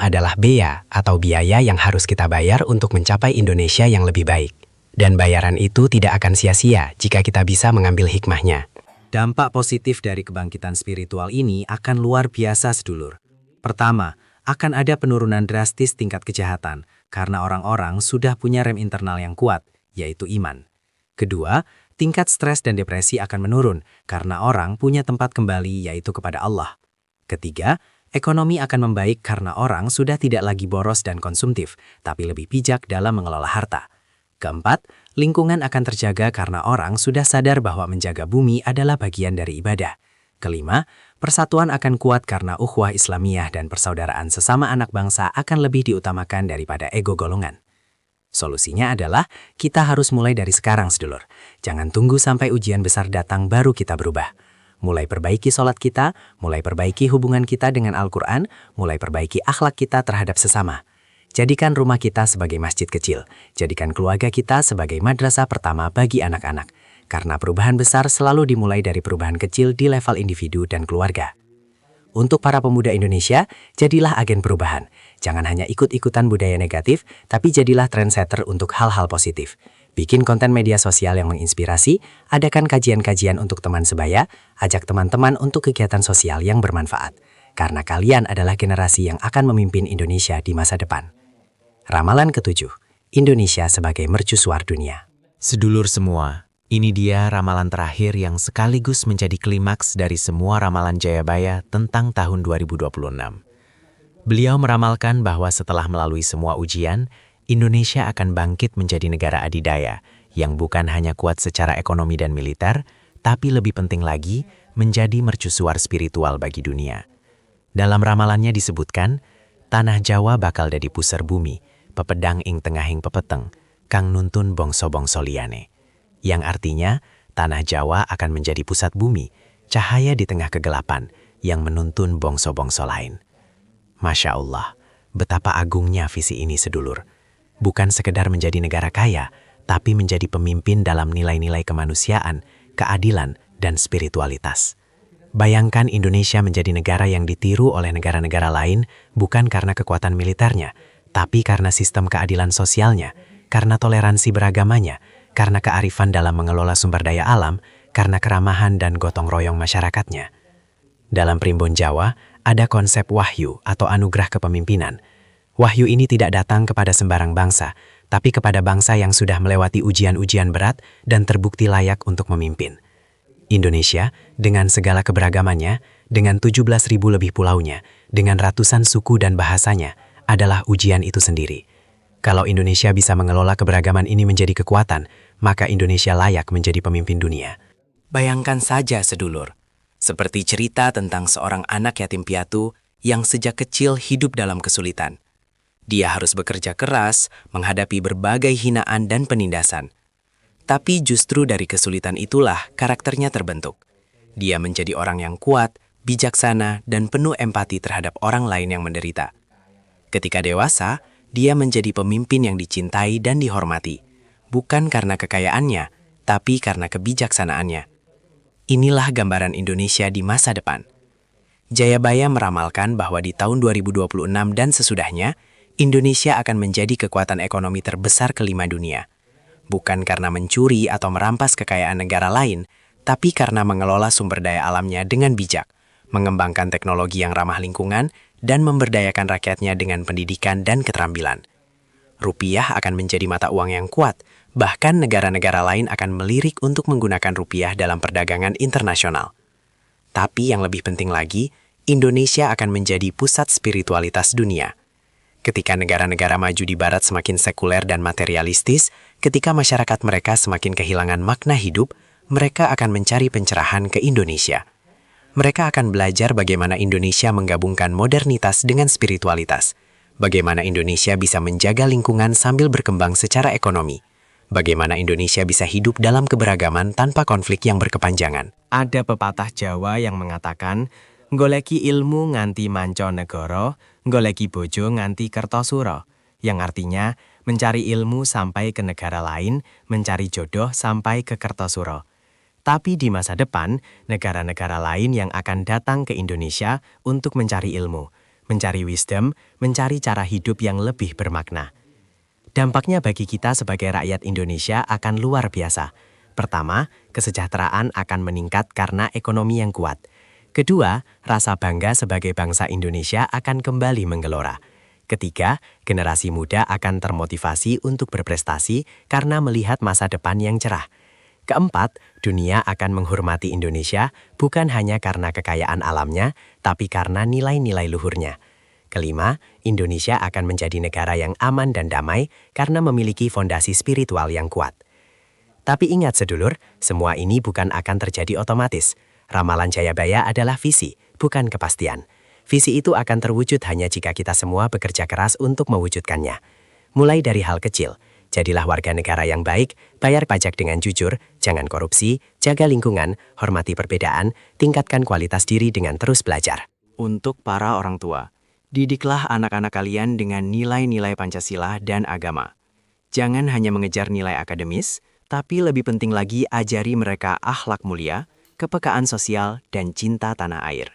adalah bea atau biaya yang harus kita bayar untuk mencapai Indonesia yang lebih baik. Dan bayaran itu tidak akan sia-sia jika kita bisa mengambil hikmahnya. Dampak positif dari kebangkitan spiritual ini akan luar biasa sedulur. Pertama, akan ada penurunan drastis tingkat kejahatan, karena orang-orang sudah punya rem internal yang kuat, yaitu iman. Kedua, tingkat stres dan depresi akan menurun karena orang punya tempat kembali, yaitu kepada Allah. Ketiga, ekonomi akan membaik karena orang sudah tidak lagi boros dan konsumtif, tapi lebih bijak dalam mengelola harta. Keempat, lingkungan akan terjaga karena orang sudah sadar bahwa menjaga bumi adalah bagian dari ibadah. Kelima, persatuan akan kuat karena ukhuwah Islamiyah dan persaudaraan sesama anak bangsa akan lebih diutamakan daripada ego golongan. Solusinya adalah kita harus mulai dari sekarang, sedulur. Jangan tunggu sampai ujian besar datang baru kita berubah. Mulai perbaiki sholat kita, mulai perbaiki hubungan kita dengan Al-Quran, mulai perbaiki akhlak kita terhadap sesama. Jadikan rumah kita sebagai masjid kecil, jadikan keluarga kita sebagai madrasah pertama bagi anak-anak. Karena perubahan besar selalu dimulai dari perubahan kecil di level individu dan keluarga. Untuk para pemuda Indonesia, jadilah agen perubahan. Jangan hanya ikut-ikutan budaya negatif, tapi jadilah trendsetter untuk hal-hal positif. Bikin konten media sosial yang menginspirasi, adakan kajian-kajian untuk teman sebaya, ajak teman-teman untuk kegiatan sosial yang bermanfaat. Karena kalian adalah generasi yang akan memimpin Indonesia di masa depan. Ramalan ke-7, Indonesia sebagai mercusuar dunia. Sedulur semua, ini dia ramalan terakhir yang sekaligus menjadi klimaks dari semua ramalan Jayabaya tentang tahun 2026. Beliau meramalkan bahwa setelah melalui semua ujian, Indonesia akan bangkit menjadi negara adidaya yang bukan hanya kuat secara ekonomi dan militer, tapi lebih penting lagi menjadi mercusuar spiritual bagi dunia. Dalam ramalannya disebutkan, tanah Jawa bakal dadi pusar bumi, pepedang ing tengahing pepeteng, kang nuntun bongso-bongso liyane. Yang artinya, tanah Jawa akan menjadi pusat bumi, cahaya di tengah kegelapan yang menuntun bongso-bongso lain. Masya Allah, betapa agungnya visi ini, sedulur. Bukan sekedar menjadi negara kaya, tapi menjadi pemimpin dalam nilai-nilai kemanusiaan, keadilan, dan spiritualitas. Bayangkan Indonesia menjadi negara yang ditiru oleh negara-negara lain bukan karena kekuatan militernya, tapi karena sistem keadilan sosialnya, karena toleransi beragamanya, karena kearifan dalam mengelola sumber daya alam, karena keramahan dan gotong royong masyarakatnya. Dalam primbon Jawa, ada konsep wahyu atau anugerah kepemimpinan. Wahyu ini tidak datang kepada sembarang bangsa, tapi kepada bangsa yang sudah melewati ujian-ujian berat dan terbukti layak untuk memimpin. Indonesia, dengan segala keberagamannya, dengan 17.000 lebih pulaunya, dengan ratusan suku dan bahasanya, adalah ujian itu sendiri. Kalau Indonesia bisa mengelola keberagaman ini menjadi kekuatan, maka Indonesia layak menjadi pemimpin dunia. Bayangkan saja, sedulur, seperti cerita tentang seorang anak yatim piatu yang sejak kecil hidup dalam kesulitan. Dia harus bekerja keras, menghadapi berbagai hinaan dan penindasan. Tapi justru dari kesulitan itulah karakternya terbentuk. Dia menjadi orang yang kuat, bijaksana, dan penuh empati terhadap orang lain yang menderita. Ketika dewasa, dia menjadi pemimpin yang dicintai dan dihormati, bukan karena kekayaannya, tapi karena kebijaksanaannya. Inilah gambaran Indonesia di masa depan. Jayabaya meramalkan bahwa di tahun 2026 dan sesudahnya, Indonesia akan menjadi kekuatan ekonomi terbesar kelima dunia. Bukan karena mencuri atau merampas kekayaan negara lain, tapi karena mengelola sumber daya alamnya dengan bijak, mengembangkan teknologi yang ramah lingkungan, dan memberdayakan rakyatnya dengan pendidikan dan keterampilan. Rupiah akan menjadi mata uang yang kuat, bahkan negara-negara lain akan melirik untuk menggunakan rupiah dalam perdagangan internasional. Tapi yang lebih penting lagi, Indonesia akan menjadi pusat spiritualitas dunia. Ketika negara-negara maju di barat semakin sekuler dan materialistis, ketika masyarakat mereka semakin kehilangan makna hidup, mereka akan mencari pencerahan ke Indonesia. Mereka akan belajar bagaimana Indonesia menggabungkan modernitas dengan spiritualitas, bagaimana Indonesia bisa menjaga lingkungan sambil berkembang secara ekonomi, bagaimana Indonesia bisa hidup dalam keberagaman tanpa konflik yang berkepanjangan. Ada pepatah Jawa yang mengatakan, goleki ilmu nganti manca negara, goleki bojo nganti kertosuro, yang artinya mencari ilmu sampai ke negara lain, mencari jodoh sampai ke kertosuro. Tapi di masa depan, negara-negara lain yang akan datang ke Indonesia untuk mencari ilmu, mencari wisdom, mencari cara hidup yang lebih bermakna. Dampaknya bagi kita sebagai rakyat Indonesia akan luar biasa. Pertama, kesejahteraan akan meningkat karena ekonomi yang kuat. Kedua, rasa bangga sebagai bangsa Indonesia akan kembali menggelora. Ketiga, generasi muda akan termotivasi untuk berprestasi karena melihat masa depan yang cerah. Keempat, dunia akan menghormati Indonesia bukan hanya karena kekayaan alamnya, tapi karena nilai-nilai luhurnya. Kelima, Indonesia akan menjadi negara yang aman dan damai karena memiliki fondasi spiritual yang kuat. Tapi ingat sedulur, semua ini bukan akan terjadi otomatis. Ramalan Jayabaya adalah visi, bukan kepastian. Visi itu akan terwujud hanya jika kita semua bekerja keras untuk mewujudkannya. Mulai dari hal kecil, jadilah warga negara yang baik, bayar pajak dengan jujur, jangan korupsi, jaga lingkungan, hormati perbedaan, tingkatkan kualitas diri dengan terus belajar. Untuk para orang tua, didiklah anak-anak kalian dengan nilai-nilai Pancasila dan agama. Jangan hanya mengejar nilai akademis, tapi lebih penting lagi ajari mereka akhlak mulia, kepekaan sosial, dan cinta tanah air.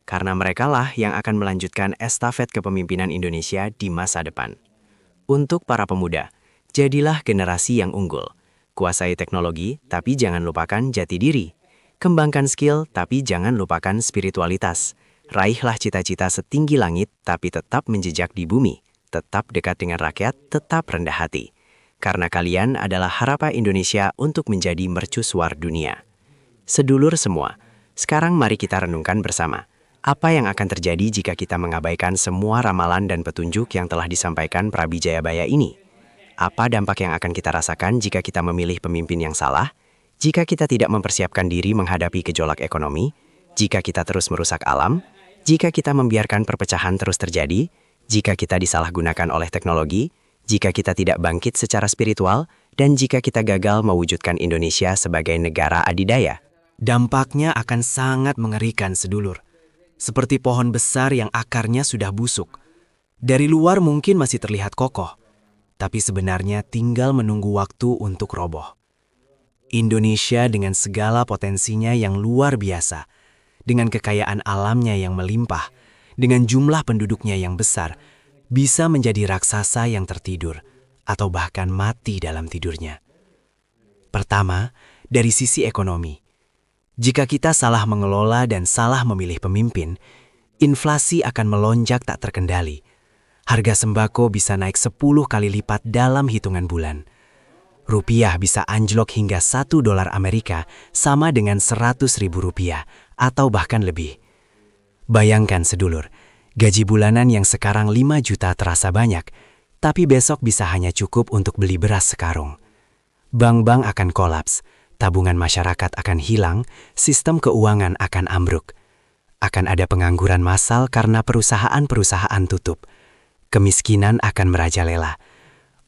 Karena merekalah yang akan melanjutkan estafet kepemimpinan Indonesia di masa depan. Untuk para pemuda, jadilah generasi yang unggul. Kuasai teknologi, tapi jangan lupakan jati diri. Kembangkan skill, tapi jangan lupakan spiritualitas. Raihlah cita-cita setinggi langit, tapi tetap menjejak di bumi. Tetap dekat dengan rakyat, tetap rendah hati. Karena kalian adalah harapan Indonesia untuk menjadi mercusuar dunia. Sedulur semua, sekarang mari kita renungkan bersama. Apa yang akan terjadi jika kita mengabaikan semua ramalan dan petunjuk yang telah disampaikan Prabu Jayabaya ini? Apa dampak yang akan kita rasakan jika kita memilih pemimpin yang salah? Jika kita tidak mempersiapkan diri menghadapi gejolak ekonomi? Jika kita terus merusak alam? Jika kita membiarkan perpecahan terus terjadi? Jika kita disalahgunakan oleh teknologi? Jika kita tidak bangkit secara spiritual? Dan jika kita gagal mewujudkan Indonesia sebagai negara adidaya? Dampaknya akan sangat mengerikan, sedulur. Seperti pohon besar yang akarnya sudah busuk. Dari luar mungkin masih terlihat kokoh, tapi sebenarnya tinggal menunggu waktu untuk roboh. Indonesia dengan segala potensinya yang luar biasa, dengan kekayaan alamnya yang melimpah, dengan jumlah penduduknya yang besar, bisa menjadi raksasa yang tertidur, atau bahkan mati dalam tidurnya. Pertama, dari sisi ekonomi. Jika kita salah mengelola dan salah memilih pemimpin, inflasi akan melonjak tak terkendali. Harga sembako bisa naik 10 kali lipat dalam hitungan bulan. Rupiah bisa anjlok hingga $1 Amerika sama dengan Rp100.000 atau bahkan lebih. Bayangkan sedulur, gaji bulanan yang sekarang 5 juta terasa banyak, tapi besok bisa hanya cukup untuk beli beras sekarung. Bank-bank akan kolaps. Tabungan masyarakat akan hilang, sistem keuangan akan ambruk. Akan ada pengangguran massal karena perusahaan-perusahaan tutup. Kemiskinan akan merajalela.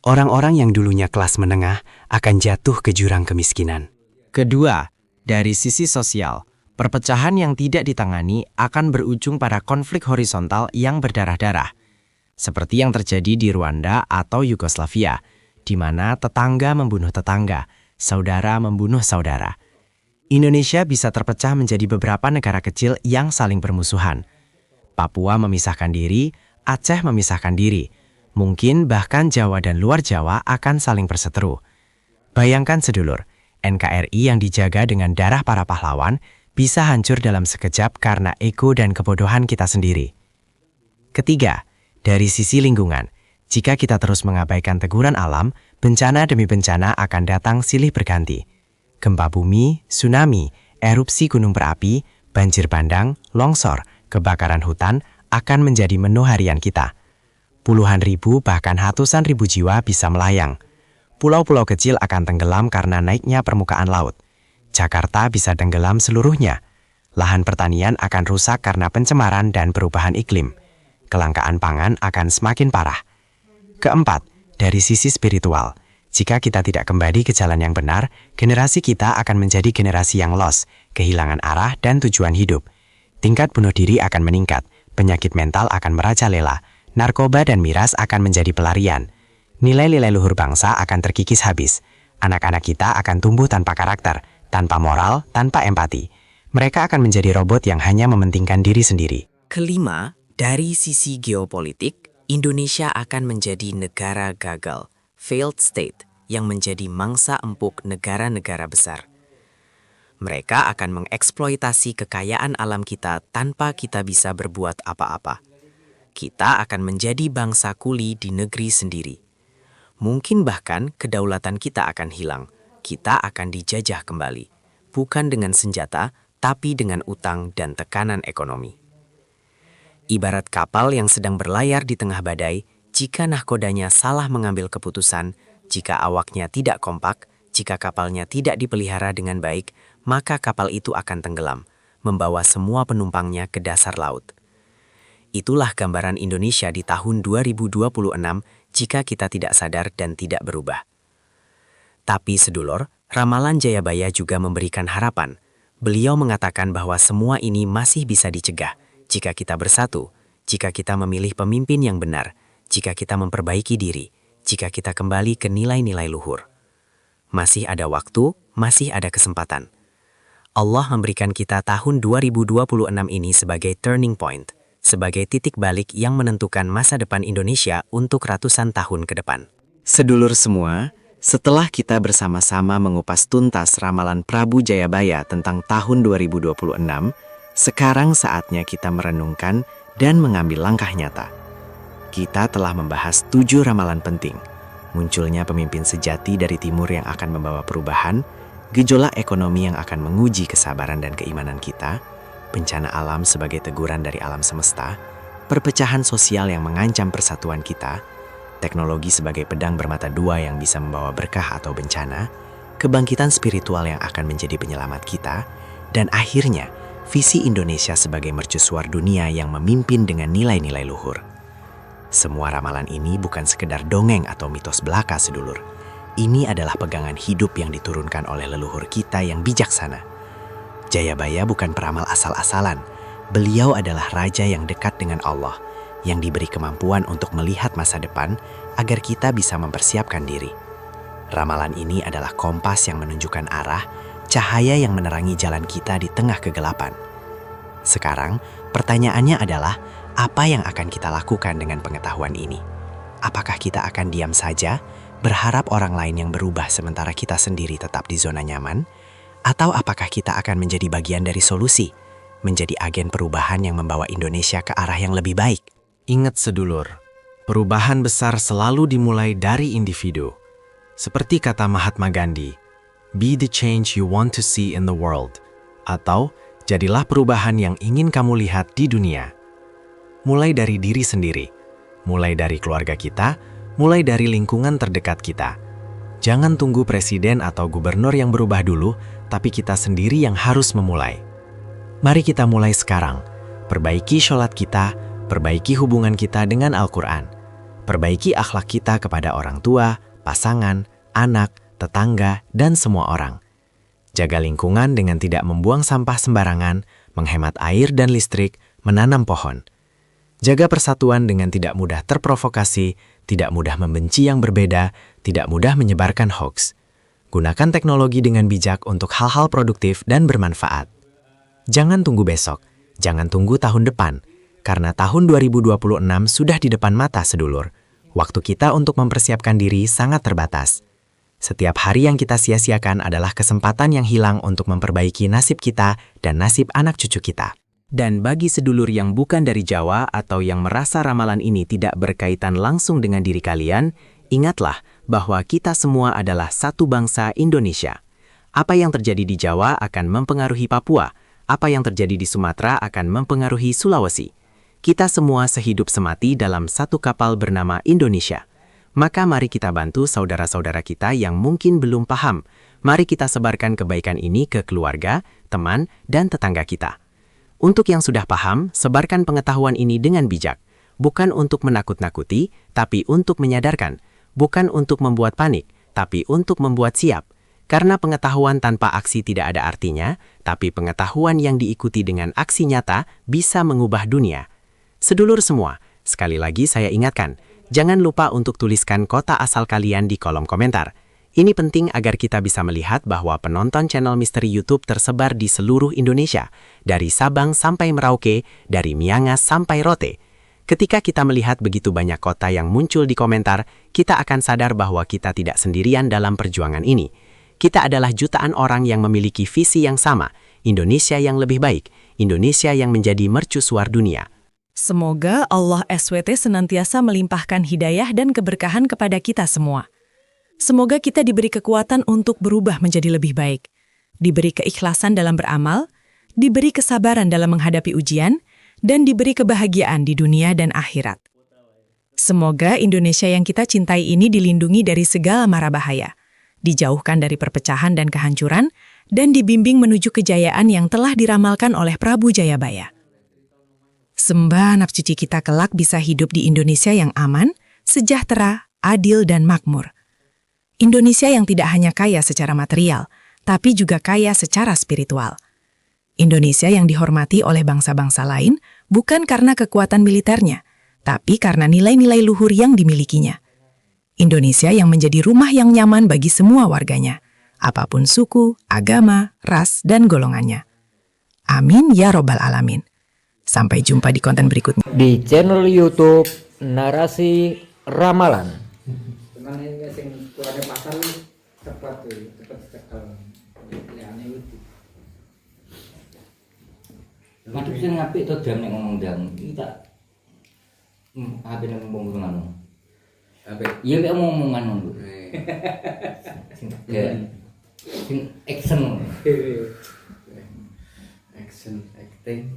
Orang-orang yang dulunya kelas menengah akan jatuh ke jurang kemiskinan. Kedua, dari sisi sosial, perpecahan yang tidak ditangani akan berujung pada konflik horizontal yang berdarah-darah. Seperti yang terjadi di Rwanda atau Yugoslavia, di mana tetangga membunuh tetangga, saudara membunuh saudara. Indonesia bisa terpecah menjadi beberapa negara kecil yang saling bermusuhan. Papua memisahkan diri, Aceh memisahkan diri. Mungkin bahkan Jawa dan luar Jawa akan saling berseteru. Bayangkan sedulur, NKRI yang dijaga dengan darah para pahlawan bisa hancur dalam sekejap karena ego dan kebodohan kita sendiri. Ketiga, dari sisi lingkungan. Jika kita terus mengabaikan teguran alam, bencana demi bencana akan datang silih berganti. Gempa bumi, tsunami, erupsi gunung berapi, banjir bandang, longsor, kebakaran hutan akan menjadi menu harian kita. Puluhan ribu bahkan ratusan ribu jiwa bisa melayang. Pulau-pulau kecil akan tenggelam karena naiknya permukaan laut. Jakarta bisa tenggelam seluruhnya. Lahan pertanian akan rusak karena pencemaran dan perubahan iklim. Kelangkaan pangan akan semakin parah. Keempat, dari sisi spiritual. Jika kita tidak kembali ke jalan yang benar, generasi kita akan menjadi generasi yang lost, kehilangan arah dan tujuan hidup. Tingkat bunuh diri akan meningkat, penyakit mental akan merajalela, narkoba dan miras akan menjadi pelarian. Nilai-nilai luhur bangsa akan terkikis habis. Anak-anak kita akan tumbuh tanpa karakter, tanpa moral, tanpa empati. Mereka akan menjadi robot yang hanya mementingkan diri sendiri. Kelima, dari sisi geopolitik, Indonesia akan menjadi negara gagal, failed state, yang menjadi mangsa empuk negara-negara besar. Mereka akan mengeksploitasi kekayaan alam kita tanpa kita bisa berbuat apa-apa. kita akan menjadi bangsa kuli di negeri sendiri. Mungkin bahkan kedaulatan kita akan hilang. Kita akan dijajah kembali, bukan dengan senjata, tapi dengan utang dan tekanan ekonomi. Ibarat kapal yang sedang berlayar di tengah badai, jika nahkodanya salah mengambil keputusan, jika awaknya tidak kompak, jika kapalnya tidak dipelihara dengan baik, maka kapal itu akan tenggelam, membawa semua penumpangnya ke dasar laut. Itulah gambaran Indonesia di tahun 2026 jika kita tidak sadar dan tidak berubah. Tapi sedulur, ramalan Jayabaya juga memberikan harapan. Beliau mengatakan bahwa semua ini masih bisa dicegah jika kita bersatu, jika kita memilih pemimpin yang benar, jika kita memperbaiki diri, jika kita kembali ke nilai-nilai luhur. Masih ada waktu, masih ada kesempatan. Allah memberikan kita tahun 2026 ini sebagai turning point, sebagai titik balik yang menentukan masa depan Indonesia untuk ratusan tahun ke depan. Sedulur semua, setelah kita bersama-sama mengupas tuntas ramalan Prabu Jayabaya tentang tahun 2026, sekarang saatnya kita merenungkan dan mengambil langkah nyata. Kita telah membahas 7 ramalan penting, munculnya pemimpin sejati dari timur yang akan membawa perubahan, gejolak ekonomi yang akan menguji kesabaran dan keimanan kita, bencana alam sebagai teguran dari alam semesta, perpecahan sosial yang mengancam persatuan kita, teknologi sebagai pedang bermata dua yang bisa membawa berkah atau bencana, kebangkitan spiritual yang akan menjadi penyelamat kita, dan akhirnya visi Indonesia sebagai mercusuar dunia yang memimpin dengan nilai-nilai luhur. Semua ramalan ini bukan sekedar dongeng atau mitos belaka, sedulur. Ini adalah pegangan hidup yang diturunkan oleh leluhur kita yang bijaksana. Jayabaya bukan peramal asal-asalan. Beliau adalah raja yang dekat dengan Allah, yang diberi kemampuan untuk melihat masa depan agar kita bisa mempersiapkan diri. Ramalan ini adalah kompas yang menunjukkan arah, cahaya yang menerangi jalan kita di tengah kegelapan. Sekarang, pertanyaannya adalah, apa yang akan kita lakukan dengan pengetahuan ini? Apakah kita akan diam saja, berharap orang lain yang berubah sementara kita sendiri tetap di zona nyaman? Atau apakah kita akan menjadi bagian dari solusi, menjadi agen perubahan yang membawa Indonesia ke arah yang lebih baik? Ingat sedulur, perubahan besar selalu dimulai dari individu. Seperti kata Mahatma Gandhi, "Be the change you want to see in the world." Atau, jadilah perubahan yang ingin kamu lihat di dunia. Mulai dari diri sendiri, mulai dari keluarga kita, mulai dari lingkungan terdekat kita. Jangan tunggu presiden atau gubernur yang berubah dulu, tapi kita sendiri yang harus memulai. Mari kita mulai sekarang. Perbaiki sholat kita, perbaiki hubungan kita dengan Al-Quran. Perbaiki akhlak kita kepada orang tua, pasangan, anak, tetangga, dan semua orang. Jaga lingkungan dengan tidak membuang sampah sembarangan, menghemat air dan listrik, menanam pohon. Jaga persatuan dengan tidak mudah terprovokasi, tidak mudah membenci yang berbeda, tidak mudah menyebarkan hoax. Gunakan teknologi dengan bijak untuk hal-hal produktif dan bermanfaat. Jangan tunggu besok, jangan tunggu tahun depan, karena tahun 2026 sudah di depan mata, sedulur. Waktu kita untuk mempersiapkan diri sangat terbatas. Setiap hari yang kita sia-siakan adalah kesempatan yang hilang untuk memperbaiki nasib kita dan nasib anak cucu kita. Dan bagi sedulur yang bukan dari Jawa atau yang merasa ramalan ini tidak berkaitan langsung dengan diri kalian, ingatlah bahwa kita semua adalah satu bangsa Indonesia. Apa yang terjadi di Jawa akan mempengaruhi Papua, apa yang terjadi di Sumatera akan mempengaruhi Sulawesi. Kita semua sehidup semati dalam satu kapal bernama Indonesia. Maka mari kita bantu saudara-saudara kita yang mungkin belum paham. Mari kita sebarkan kebaikan ini ke keluarga, teman, dan tetangga kita. Untuk yang sudah paham, sebarkan pengetahuan ini dengan bijak. Bukan untuk menakut-nakuti, tapi untuk menyadarkan. Bukan untuk membuat panik, tapi untuk membuat siap. Karena pengetahuan tanpa aksi tidak ada artinya, tapi pengetahuan yang diikuti dengan aksi nyata bisa mengubah dunia. Sedulur semua, sekali lagi saya ingatkan, jangan lupa untuk tuliskan kota asal kalian di kolom komentar. Ini penting agar kita bisa melihat bahwa penonton channel Misteri YouTube tersebar di seluruh Indonesia, dari Sabang sampai Merauke, dari Miangas sampai Rote. Ketika kita melihat begitu banyak kota yang muncul di komentar, kita akan sadar bahwa kita tidak sendirian dalam perjuangan ini. Kita adalah jutaan orang yang memiliki visi yang sama, Indonesia yang lebih baik, Indonesia yang menjadi mercusuar dunia. Semoga Allah SWT senantiasa melimpahkan hidayah dan keberkahan kepada kita semua. Semoga kita diberi kekuatan untuk berubah menjadi lebih baik, diberi keikhlasan dalam beramal, diberi kesabaran dalam menghadapi ujian, dan diberi kebahagiaan di dunia dan akhirat. Semoga Indonesia yang kita cintai ini dilindungi dari segala mara bahaya, dijauhkan dari perpecahan dan kehancuran, dan dibimbing menuju kejayaan yang telah diramalkan oleh Prabu Jayabaya. Sembah anak cucu kita kelak bisa hidup di Indonesia yang aman, sejahtera, adil, dan makmur. Indonesia yang tidak hanya kaya secara material, tapi juga kaya secara spiritual. Indonesia yang dihormati oleh bangsa-bangsa lain bukan karena kekuatan militernya, tapi karena nilai-nilai luhur yang dimilikinya. Indonesia yang menjadi rumah yang nyaman bagi semua warganya, apapun suku, agama, ras, dan golongannya. Amin ya robbal alamin. Sampai jumpa di konten berikutnya. Di channel YouTube Narasi Ramalan. Hidup sing apik to jam nek ngomong jam. Iki tak HP nek ngomong ngono. Apik. Iya nek ngomong ngono. Sing action. Action acting.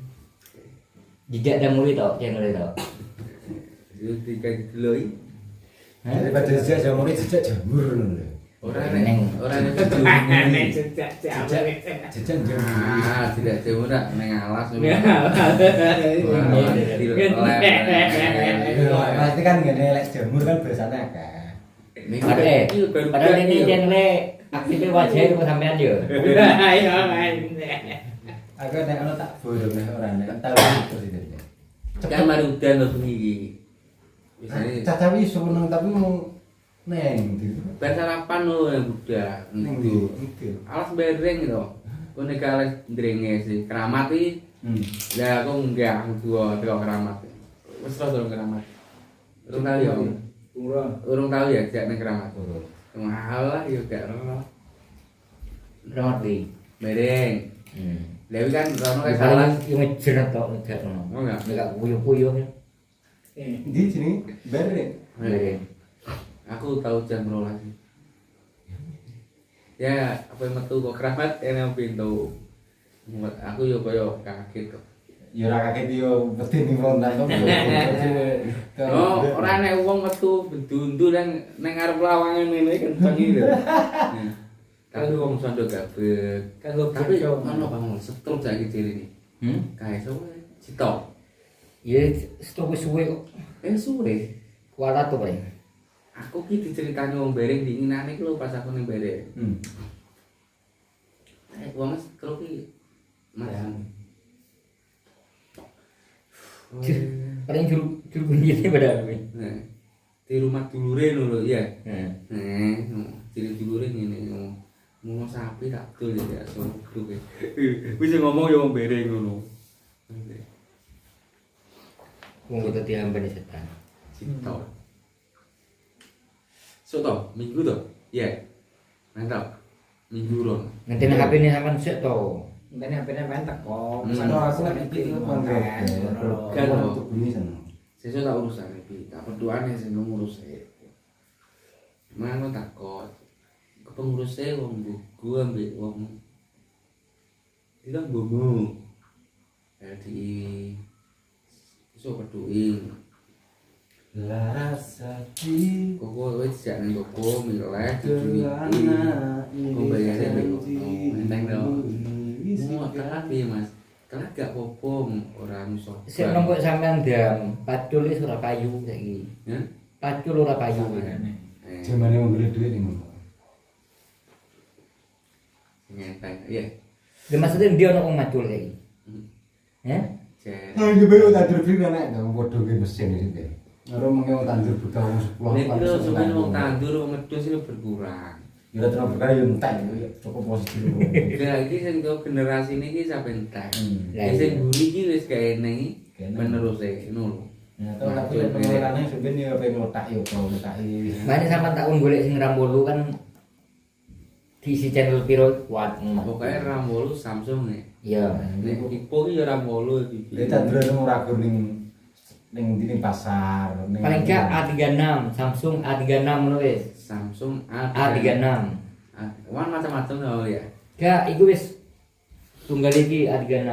Jejak dah mulai tau, channel tau. Itu tiga diloi. Daripada jejak jamur jejak jamur lho. Orang neng jejak jamur. Ah, tidak jamur nak neng alas. Pasti kan ngene lek jamur kan biasanya akeh. Padahal ini channel aktifnya wajah itu sampean yo. Aku nek ana tak bodoh nek ora nek tahu terus itu. Kan baru udan lho iki. Biasane cacawi seneng tapi mau neng gitu. Bar sarapan lho yang budak. Neng ndi? Alas bereng gitu. Kok nek alas ndrenge sih keramat iki. Lah aku enggak dua keramat. Wis ora durung keramat. Urung tahu ya. Urung tahu ya jak nang keramat. Malah yo gak ora. Keramat iki. Bereng. Lewi kan rono kayak salah yang ngejer tok ngejer rono. Oh enggak. Enggak kuyuh-kuyuh. Di sini bareng. Aku tahu jam 12. Ya, apa yang metu kok keramat yang pintu. Aku yo koyo kaget kok. Ya ora kaget yo mesti ning rondan kok. Oh, ora nek wong metu bedundu nang ngarep lawangan ngene kenceng iki lho. Tapi wong sondo gabet. Tapi ono bangun setruk saiki ciri iki. Kae sowe citok. Ya stok wis suwe kok. Suwe. Kualat to paling. Aku ki diceritani wong Bereng diinginane iki lho pas aku ning Bereng. Wong setruk iki Mas. Paling juru bunyi pada aku. Di rumah dulure lho ya. Ciri dulure ngene ngono sapi tak dul ya sok. Wis ngomong ya wong Bereng ngono. Wong kok diambani setan. Citok. So to, minggu to? Ya. Mantap. Minggu ron. Ngenteni HP ini sampean sik to. Ngene HP-ne pentek kok. Sono aku nek iki kan untuk bunyi seneng. Sesuk tak urusan iki. Tak berdoane sing ngurus e. Mana takut. Pengurusnya wong buku ambek wong tidak bomo jadi so berduing larasati kok wis jak nang toko milih dijuwiti pembayaran niku enteng lho mau tapi Mas kalau gak popo ora muso Sik nembok sampean ndam pacul wis ora payu saiki ya pacul ora payu jamane wong golek dhuwit ning ngenteng iya lha maksudnya dia ono wong macul saiki ya nah iki bae tandur bring nek padha ke mesin iki karo mengko tandur buka wong 10 nek itu sebenarnya wong tandur wong ngedus itu berkurang ya ora terlalu berkara yo entek cukup posisi ya iki sing generasi niki sampe entek sing mburi iki wis gak eneng menerus e ngono ya tapi pengelane sebenarnya ya pengen letak yo kalau letaki Mane sampean tak golek sing rambolu kan diisi channel piro kuat. Pokoknya Rambolu Samsung nih. Iya. Nek Ipo ki ya Rambolu iki. Lha tandurane ora gur ning ning pasar ning Paling gak A36, Samsung A36 ngono wis. Samsung A36. Wan macam-macam tau ya. Gak iku wis tunggal iki A36.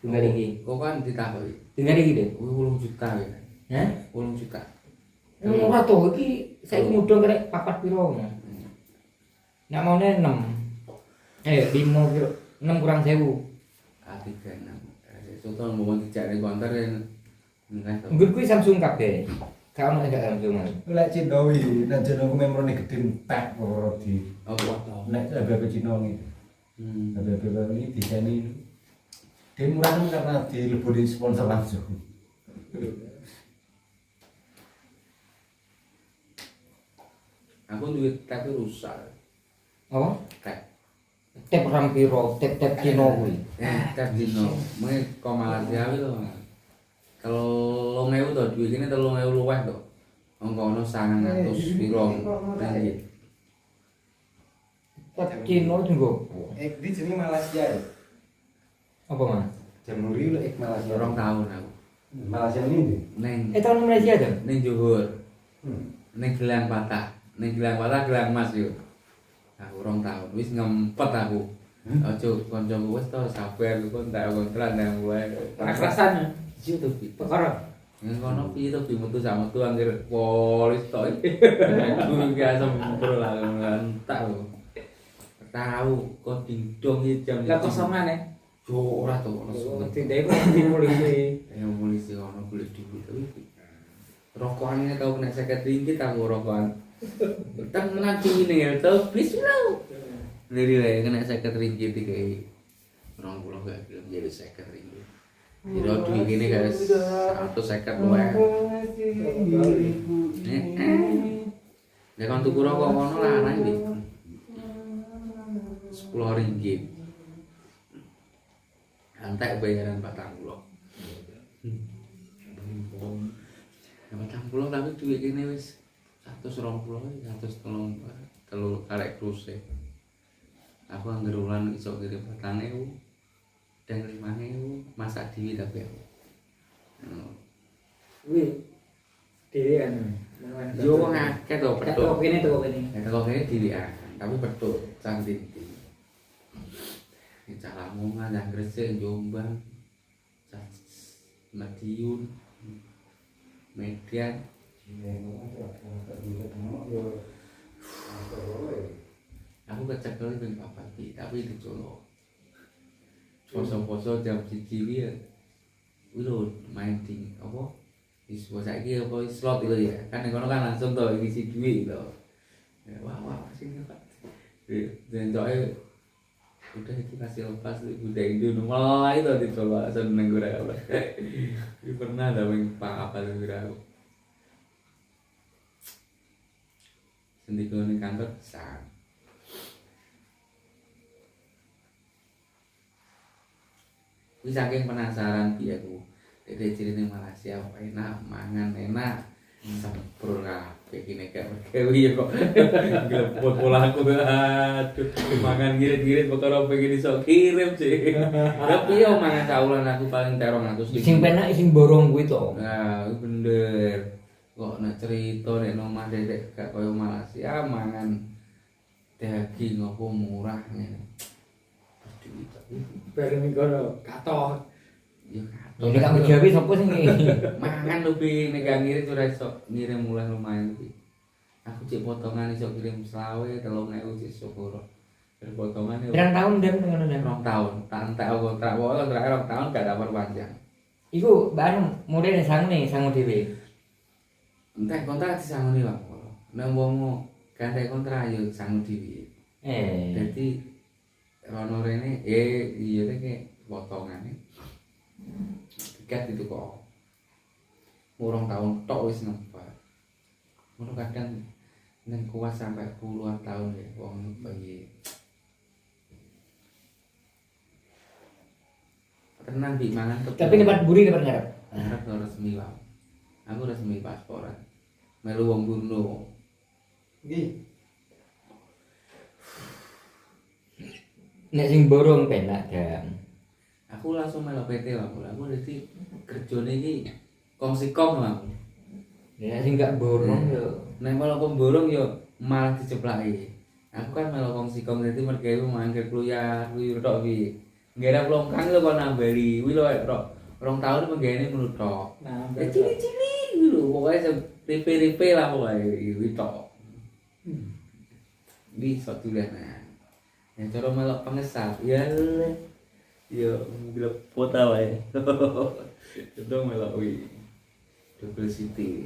Tunggal iki. Kok kan ditakoki. Tunggal iki deh. 8 juta ya. Hah? 8 juta. Ora to iki saiki mudhun karek papat piro. Nek maune 6. 5 piro? 6 kurang 1000. A36. Soto mau dijak ning konter nilai to. Nggur kuwi Samsung kabeh. Gak ono gak Samsung. lek Cina wi nek Cina ku memrone gedhe entek ora di Oh, nek HP Cina iki HP ini diseni dia murah kan karena dileburi sponsor langsung. Aku duit tapi rusak. Apa? Tek. Tep rampiro, tep Cina kuwi. Tek dino. Mene kok Malaysia itu. Kalau 3.000 to duit ini 3.000 luwih to. Angka ono 900 piro ringgit. Tep Cina tunggu. Di sini Malaysia ya. Apa Mas? Jamhuri lek Malaysia 2 tahun aku. Malaysia ini. Neng Tahun Malaysia tuh. ning Johor. Ning Gelang Patah. Ning Gelang Patah Gelang Mas yo. Aku 2 tahun wis ngempet aku. Ojo kancaku wis to sabar aku tak kontrak nang wae. Kerasan. Iya to Bi. Perkara. Yang kono piye to Bi metu sama tuh anggere polis to. Aku gak sempro lah entak lho. Tahu kok dingdong iki jam. Lah kosongan ya. Yo ora to ono sunat. Tindak di polisi. Yang polisi ono boleh duit tapi rokokannya tau kena 50 ringgit aku rokokan. Tenan tinggi ya tau please lo. Dari wae kena 50 ringgit iki. 20 gak gelem jadi 50 ringgit. Jadi duit ini guys 150 wae. Nek kon tuku rokok kono larang iki. 10 ringgit. Antek bayaran 40. Ya 40 tapi duit kene wis 120, 130 karek kruse. Aku anggar ulan iso kirim 4.000 dan 5.000 masak dhewe tapi aku. Wih. Dhewean. Yo wong akeh to petuk. Teko kene teko kene. Teko kene dhewean, tapi petuk cantik. Cara Lamongan, yang Gresik, Jombang, Madiun, Medan. Aku kecekel ping 4 tapi dicolok. Poso-poso jam 1 ya. Kuwi lho main ting apa? Wis saiki apa slot itu ya. Kan ngono kan langsung to ngisi duit lho. Wah sing Pak. Dan udah itu kasih lepas udah itu mulai tuh dicoba seneng gue apa pernah ada yang apa tuh gue sendiri gue kantor besar gue saking penasaran dia aku dari cerita Malaysia enak mangan enak sempur kayak gini kayak ya kok gelepot pola aku tuh aduh mangan girit-girit perkara pengen iso kirim sih tapi yo mangan saulan aku paling terong aku Sing penak sing borong kuwi to. Nah bener kok nak cerita nek omah dedek gak koyo Malaysia mangan daging apa murah ngene Bareng kono katok. ya Jadi kamu Jawi sapa sing mangan lebih nek gak ngirit ora iso ngirim mulai lumayan iki. Aku cek potongan iso kirim 20.000 cek syukur. Potongan Berang tahun dan ngono dan. 2 tahun. Tak entek aku kontrak wae terakhir 2 tahun gak dapat panjang. Iku bareng model sangu dhewe. Entek kontrak disangoni Pak. Nek wong gandhe kontrak yo sangu dhewe. Dadi ono rene iya rek potongane. Tiket itu kok. Murung tahun tok wis nempat. Ngono kadang nang kuat sampai puluhan tahun ya wong bayi. Tenang di mangan Tapi tempat buri kapan ngarep? ngarep resmi Pak. Aku resmi pasporan. Melu wong Bundo. Nggih. Nek sing borong penak dan. Aku langsung melu PT Pak. Aku dadi kerjane iki kongsi kong lah. Ya sing gak borong yo. Nek malah pemborong yo malah diceplaki. Aku kan malah kongsi kong dadi mergo mangke kluyar tok wi. Nggarap longkang lho kok nambali. Wi lho rong tahun menggene ngono tok. Ya cili-cili lho pokoke ripe-ripe lah pokoke wi tok. Bisa dolanan. Ya cara melok pengesat ya yo bila pota wae. Itu melok wi. Double city.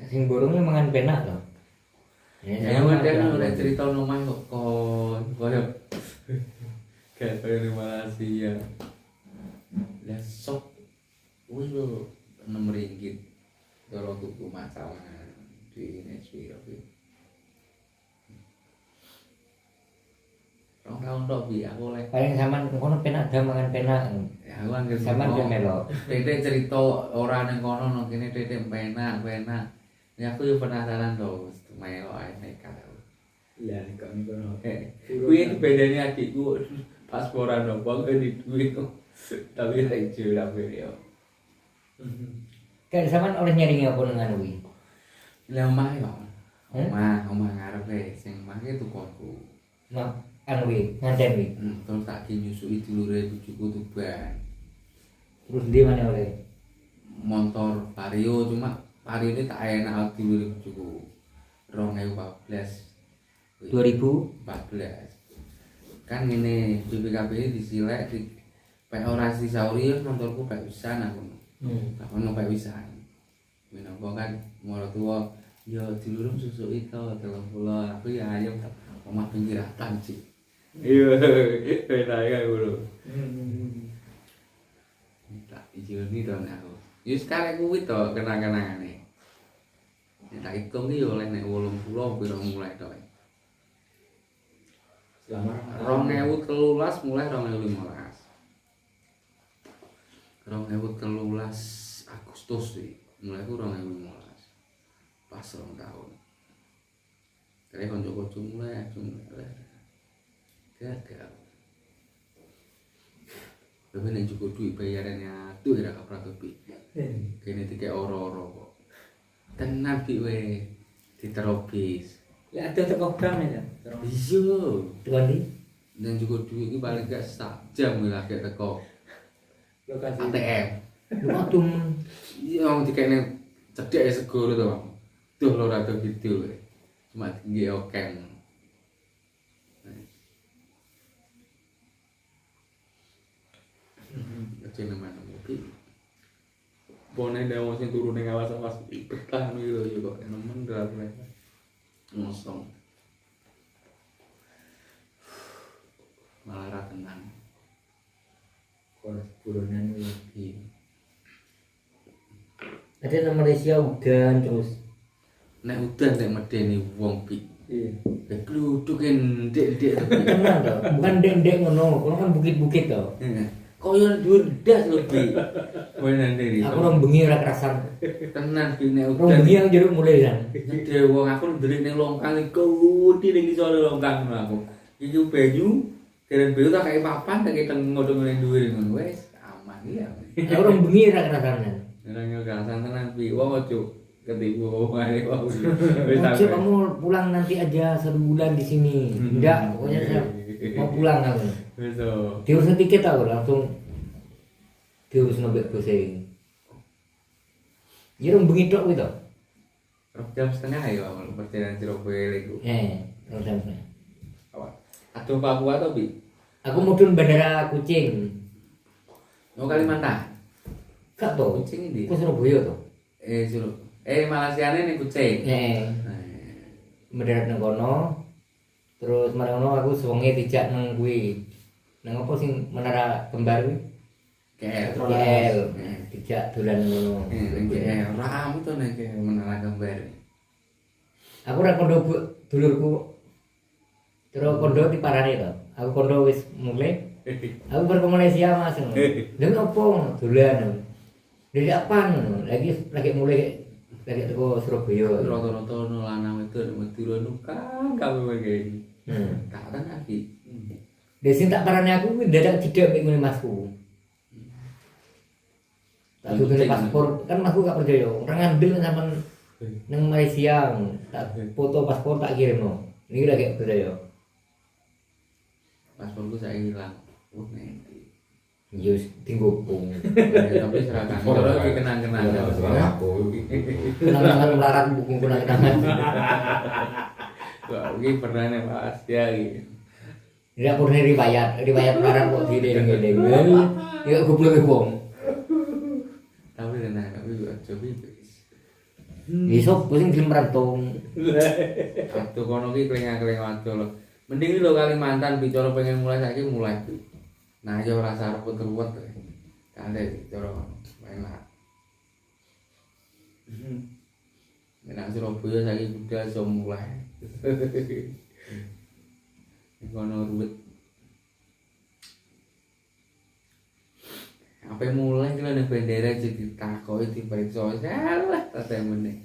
Sing borong mangan penak to. Ya kan udah cerita nomah kok koyo kayak di Malaysia. Lah sok wis lho 6 ringgit. Kalau tuku masalah di Neswi tapi. Rong tahun tok bi aku oleh. Paling sampean kono penak ada mangan penak. Ya aku anggere Sampean ke melok. Tete cerita ora ning kono nang kene tete penak. Ya aku yo penasaran to, melok ae nekat aku. Lah nek kono. Kuwi bedane adikku pasporan opo kok di duit kok. Tapi ra ijo ra yo. Kan sampean oleh nyaring apa dengan kuwi? Lah omah yo. Omah ngarepe sing omah ki tukoku. Mak anu kuwi nganten kuwi. Terus tak nyusui dulure bojoku tuban. Terus di mana oleh? Motor Vario cuma Vario ini tak enak dulure bojoku. 2014. 2014. Kan ngene BPKB disilek di pek ora disauri motorku pek pisan aku. Tak ono pek pisan. Minangka kan moro tuwa yo dulurem susuki to 30 aku ya ayo omah pinggiratan sih. Iya, enak kan ngono. Tak ijoni to nek aku. Ya sekarang kuwi to kenang-kenangane. Nek tak hitung ki yo oleh nek 80 piro mulai to. Selama 2013 mulai 2015. 2013 Agustus sih. Mulai ku 2015. Pas 2 tahun. Kare kanca-kanca mulai gagal. Tapi nek cukup duit bayarannya tuh ora kaprak kopi. Kene dikek ora-ora kok. Tenan ki we diterobis. Lah ada teko bank ya. Iya. Tuan di. Dan cukup duit ki paling gak sak jam lah gak teko. Lokasi ATM. Lu atum Iya wong dikene cedhek segoro to. Tuh lho rada gitu we. Cuma nggih oken. Aja nama mobil. Bone dewe sing turu ning awas-awas betah lho ya kok nemen dhewe. Ngosong. Malah ra tenang. kolas buronan Iya. ada di Malaysia udan terus. Nek udan nek medeni wong pi. Iya. Kluduk ndek-ndek. Tenang to, bukan dendek ngono, kono kan bukit-bukit to. Koyo dhuwur ndas lho pi. Wene ndiri. Aku rong bengi ora kerasan. Tenan pi nek Rong udan. bengi yang jeruk mulai kan. Nyedhe wong aku ndelik ning longkang iku wedi ning isore longkang ngono aku. Iki banyu, keren banyu tak kaya papan tak kaya ngodong ning dhuwur ngono wis aman ya. Aku rong bengi ora kerasan. Nek yo kerasan tenan pi. Wong ojo ketipu ngene wae. Ojo kamu pulang nanti aja 1 bulan di sini. Enggak, pokoknya saya mau pulang aku. Wis Diurus tiket aku langsung diurus nambah bose. Ya rong bengi tok kuwi to. 2 jam setengah ya perjalanan Surabaya iku. Rong jam setengah. Aduh Papua to Bi. Aku mudhun bandara Kucing. Oh Kalimantan. Gak to. Kucing ndi? Ku Surabaya to. Malaysiane ning Kucing. Mendarat nang kono. Terus marang kono aku sewengi dijak nang kuwi. Nang apa sing menara kembar kuwi? KL. Dijak dolan ngono. KL ram to nek menara gambar. Aku ora kondo dulurku. Terus kondo diparani to. Aku kondo wis mulai. Aku bar ke Malaysia Mas. Lha opo dolan. Dari apaan? Lagi mulai lagi teko Surabaya. Rata-rata ono lanang itu nek Madura nu kan kabeh iki. Tak kan lagi. Dari sing tak parani aku kuwi dadak jedek mek ngene Masku. Tak tulis paspor, kan aku gak percaya. Orang ngambil sampean nang Malaysia, tak foto paspor tak kirim no. Ini udah kayak percaya. Pasporku saya hilang. Oh, nanti. Yus tinggu pung. Tapi seragam. Kalau lagi kenang-kenangan. Kenangan melarat buku kenangan. Wah, ini pernah nih Mas dia gitu. Tidak pernah riwayat melarat kok direng-reng. Ya goblok wong. Tapi tenang, tapi juga coba Besok pusing film merantong. waktu kono ki keling-keling waktu lo. Mending lo Kalimantan bicara pengen mulai saiki mulai. Nah, aja rasa ruwet-ruwet. Kale cara main lah. Nek Surabaya saiki udah iso mulai. Kono ruwet. Apa mulai kira nih bendera jadi takoi diperiksa salah tak meneh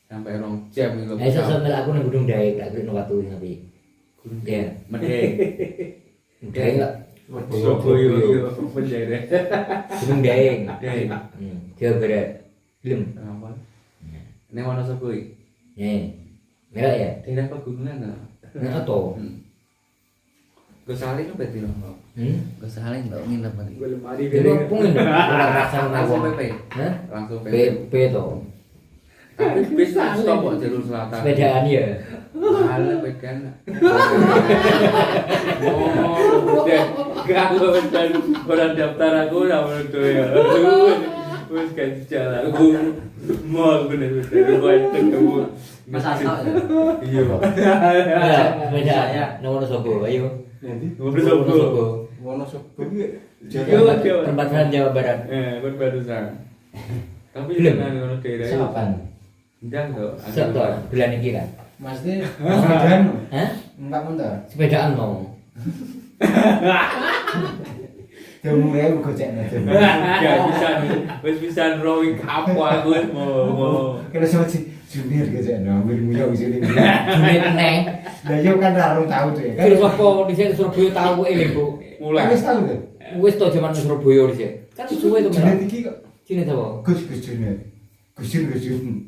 sampai 2 jam itu. Sesuk aku nang Gunung Daeng tak kira watu tapi. Gunung Daeng. Medeng. Daeng lah. Surabaya bendera. Gunung Daeng. Daeng. Jawa Barat. Belum. Apa? Ini mana sepoi? Merah ya? Daerah pegunungan lah. Nah atau? Gosaling apa itu? Gosaling tau nginep tadi. Jadi pungin dong. Orang rasa Langsung ngawang. PP. Hah? Langsung PP toh. Tapi bis stop kok jalur selatan. Sepedaan ya. Malah bedan. Oh, udah. Kalau dan orang daftar aku udah menurut ya. Wes kan jalan aku mau bener-bener gua ketemu Mas Asto ya? Iya. Sepedaan ya. Nomor sobo, ayo. Wonosobo. Wonosobo Jawa. Perbatasan Jawa Barat. Perbatasan. Tapi Belum. jangan ngono daerah. Siapa? Ndang to. Siapa? Bulan ini kan? Maksudnya sepedaan. Hah? Enggak mentah. Sepedaan no. Dia mulai goceknya. Ya bisa. Wis bisa rowing kapal aku wis mau. Kalau sama si junior goceknya, ambil mulia di sini. Jumit neng. Lah yo kan rarung tahu tuh ya. Kira apa di sini Surabaya tahu eling bu. Mulai. Wis tahu tuh. Wis to zaman Surabaya di sini. Kan suwe to Junior merah. iki kok. Sini to. Gus junior. Gus junior.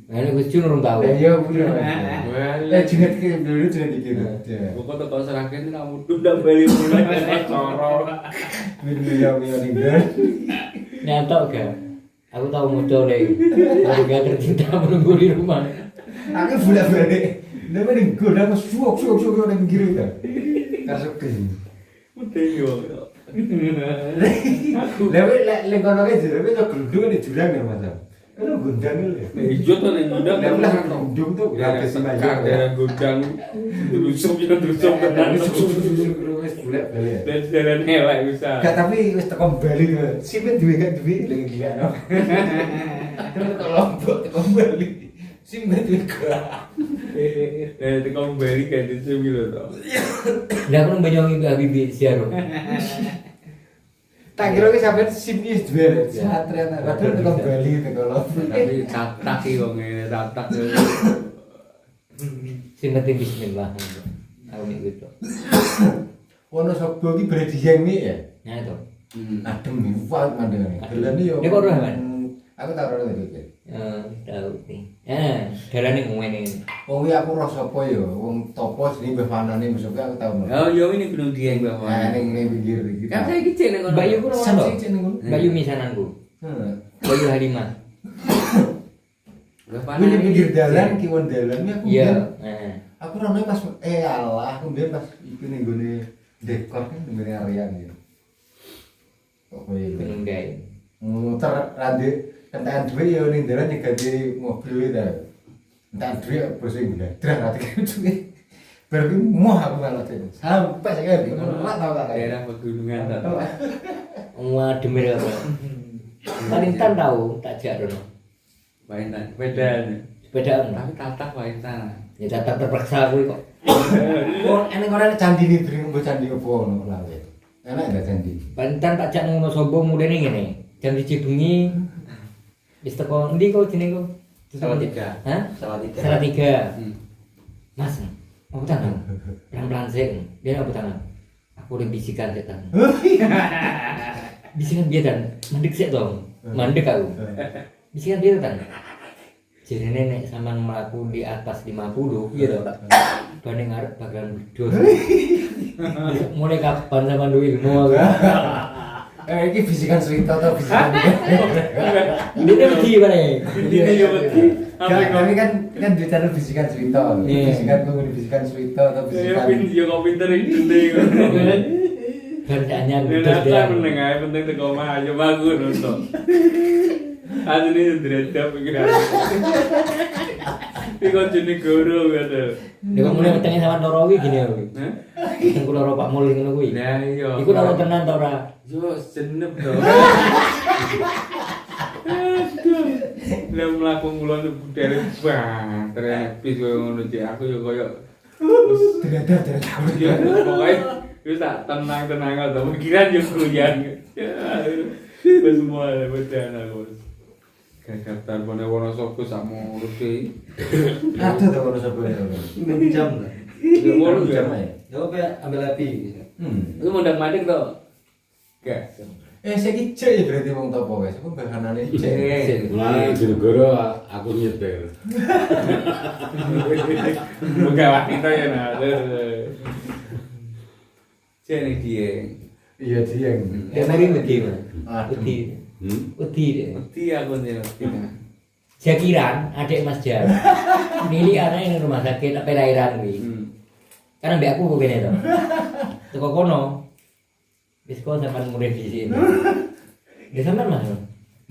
Nah ini Gus Jun urung tahu. Lah yo bener. Well, Junior iki dulu junior iki. Ya. pokok teko Seragen kamu udah balik mulai coro. Mulia tinggal. Nyantok gak? Aku tahu muncul deh. Harga tercinta menunggu di rumah. Aku bolak-balik. Lah mending gue udah suok nang pinggir itu. Kasuk ke. Udah yo. Lah kono ke jero itu gendung di jurang ya Mas. Kan gundang lho. Ijo tuh ning gudang Lah lah gendung tuh ada sih daerah gudang rusuk tenan. wis bolak-balik. Dan jalan elek bisa. Gak tapi wis teko Bali lho. Simet duwe gak duwe lagi gila no. Terus teko Lombok teko Bali. Simet duwe gak. Teko balik kayak di sini lho to. Lah aku nang Banyuwangi Mbak Habibie siaro. Tak kira ki sampean sim wis duwe. Ternyata padahal teko Bali teko Lombok. Tapi tatak iki kok ngene tatak. Sinten bismillah. Aku nek gitu. Wonosobo ki berdieng nih ya. Nah itu. Adem nih, wah mandangane. Gelane yo. Ini kok roh, Man? Aku tak roh itu. Tahu nih. Dalane ngene. Wong iki aku roh sapa ya? Wong topo jenenge Mbah Fanane mesuk aku tau. Oh, yo ini Gunung Dieng Mbak. Nah, ning pinggir iki. Kan saya iki jeneng ngono. Bayu ku Sam rono. sih jeneng ngono. Bayu misananku. Bayu Halimah. Ini pinggir dalan, kiwon dalan iki aku. Iya. Aku rono pas alah, aku mbiyen pas iku ning gone dekor kan ning area iki. Kok koyo Gunung Daeng. muter rade kentekan duit ya ning dalan nyeganti mobil itu. Entar duit bos iki bledrak rate duit. Berarti moh aku malah sampai saya ora tau tak Daerah pegunungan ta. Wah, demir apa? Palintan tahu tak jak rono. Mainan sepedaan. Sepedaan. Tapi tatak mainan. Ya tetap terpaksa aku kok. Oh, enek ora candi nih bring mbok candi opo ngono lawe. Enak enggak candi? Palintan tak jak nang Wonosobo mudene ngene. Jam 1 bengi wis teko endi kok jeneng kok? Salatiga. Hah? Salatiga. Salatiga. Mas, apa tangan? Pelan-pelan sih. Dia apa tangan? Aku udah bisikan setan. Bisikan dia dan mendek sih dong. Mandek aku. Bisikan dia kan. Jadi nenek sampean mlaku di atas 50 gitu. Banding arep bakalan bedos. Mulai kapan sampean duwe ilmu aku? Ini bisikan Swito atau bisikan Ini wedi bare. Ini yo wedi. Kami kan di channel bisikan Swito. Bisikan bisikan Swito atau Ya bisikan yo kok pinter ide. Kerjanya Dan bedos aku dia. meneng ae penting teko omah ayo bagus nonton. Asline derajat pikiran. Iku jenenge guru ngono. Dia mulai wetenge sama loro kuwi gini aku. Hah? Aku loro Pak Mul ngono kuwi. Nah iya. Iku loro tenan ta ora? Yo senep to. Lah mlaku mulane budale banter habis koyo ngono cek aku yo koyo Dadah. ya pokoke wis tak tenang-tenang aja pikiran yo goyang. Wis mulai wedan aku. Gagatan pone Wonosobo sak ngurus iki. Ada tuh kalau sampai 6 jam lah. Ya ngono ya. Ya kayak ambil api. Lu mondang madeg to? Gak. Saya kicau ya berarti wong topo guys. Aku bahanane cek. Mulai Jonegoro aku nyetir. Buka waktu itu ya nah. Jadi dia. Iya dieng. Dia mari wedi, Mas. Aduh. Wedi. Wedi. Dia aku nih. Jakiran adik Mas Jar. Nili anaknya di rumah sakit apa lahiran kuwi. Karena mbak aku kene to. Teko kono. Wis kok sampean murid di sini. Dia sampean Mas.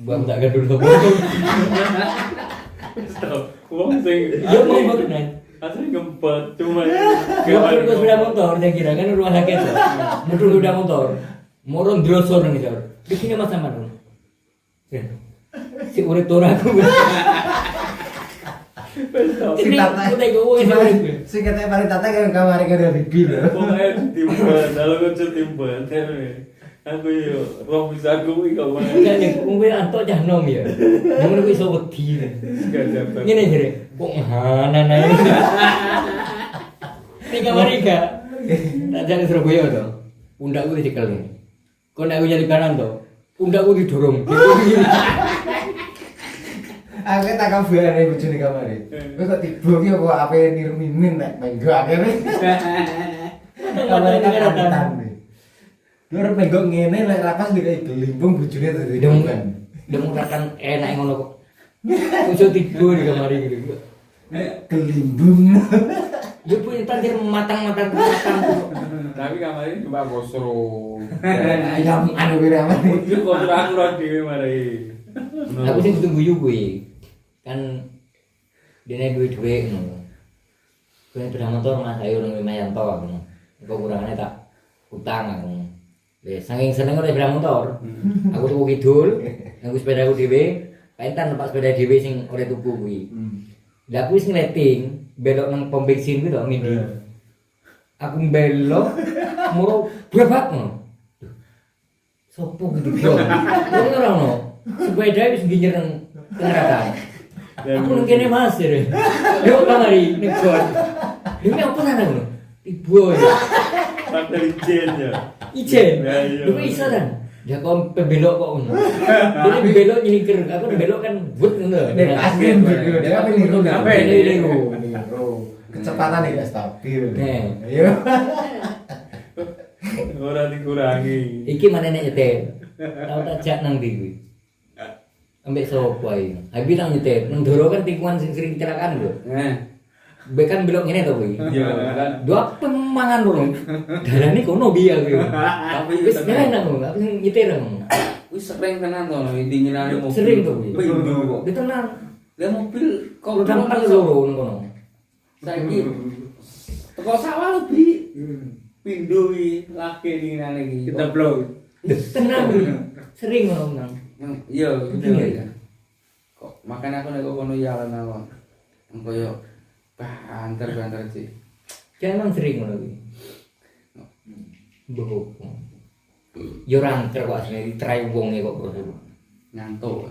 Buat tak gaduh to. Stop. Wong sing Yo mau beneran. asli ngempet cuma Motor ke sepeda motor Jakira kan rumah sakit to. Motor sepeda motor. Moron drosor nih Jar. Bikinnya Mas sampean. Si urip tora aku. Ini aku tega uang itu. Si katanya paling tata kan kamar kan ribi lho. Pokoknya ditimban, kalau kau ditimban, aku yo roh bisa aku iki kok mana. Kan kuwi antuk cah nom ya. Ngono kuwi iso wedi. Ngene jere, kok mahanan ae. Ning kamar iki. Tak jane Surabaya to. Pundakku dicekel. Kok nek aku nyali kanan to. Pundakku didorong. Aku tak kabare bojone kamare. Kowe kok tiba ki apa ape nirminin nek menggo akhire. Kamare kan ratan. Lur menggo ngene lek rapas dikai gelimbung bojone tadi kan. Demu rakan enak ngono kok. Iso tiba di kamar iki. Gelimbung. Yo punya tandir matang-matang. Tapi kamar ini cuma bosro. Ayam anu kuwi ramane. Itu kok aku ora dhewe mari. Aku sing kudu guyu kuwi. Kan dene duwe-duwe ngono. Kuwi sepeda motor Mas ayo nang Mayanto aku. Kekurangane tak utang aku. Wis saking seneng oleh sepeda motor. Aku tuku kidul, nganggo sepedaku dhewe, paentan numpak sepeda dhewe sing oleh tuku kuwi. Lah aku wis ngleting belok nang pom bensin kuwi to Mindi. Aku belok moro brabak ngono. Sopo gitu bro? Aku ora ono. Sepeda wis nginjer nang kendaraan. Aku nang kene Mas jare. Yo kamari ning gon. Dene apa nang ngono? Ibu ya. Faktor ijen ya. Ijen. Ya, iya. Lu iso kan? Ya kok pembelok kok ngono. Dene belok nyingkir, aku belok kan but ngono. Nek asli dia apa niru Apa niru? Kecepatan tidak stabil. Nih. Ayo. Ora dikurangi. Iki mana nek nyetir? Tau tak jak nang ndi kuwi? Ambek sapa ae. Abi nang nyetir, nang Doro kan tikungan sing sering kecelakaan lho. Be kan belok ngene to kuwi. Iya kan. Dua pemangan lho. Dalane kono biya kuwi. Tapi Wis enak lho, aku sing nyetir lho. wis sering tenan to dinginane mobil. Sering to kuwi. Pindu kok. Wis tenan. Lah mobil kok Gampang loro nang kono. Saiki teko sawah lebih pindu iki laki dinginane iki. Kita blow. Tenang kuwi. Sering ngono nang. Iya, Iya. kok makan aku nek kono ya lan aku. Koyo banter sih. Jangan sering ngono kuwi. Mbok. Yo rangker kok asline ditrai wonge kok bro. Nyantuk.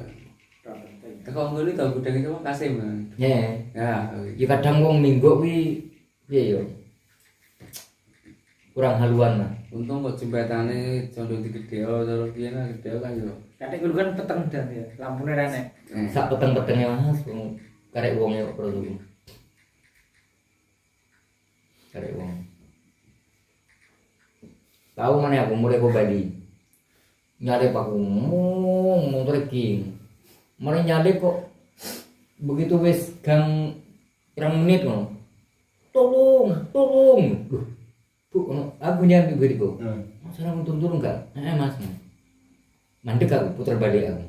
Teko ngono to gudang itu Kasim. Ya. Ya, Ya kadang wong minggu kuwi piye yo. Kurang haluan lah. untung kok jembatane condong digedheo terus piye lah gedheo kan yo Kadek kudu kan peteng dan ya, lampune rene. Sak peteng-petenge Mas, karek wonge kok perlu. Karek wong. Tahu mana aku mulai ke Bali. Nyale aku ngomong trekking. Mana nyale kok begitu wis gang pirang menit ngono. Tolong. Bu, aku nyampe begitu. Mas ora turun enggak? Mas. Mandek aku putar balik aku.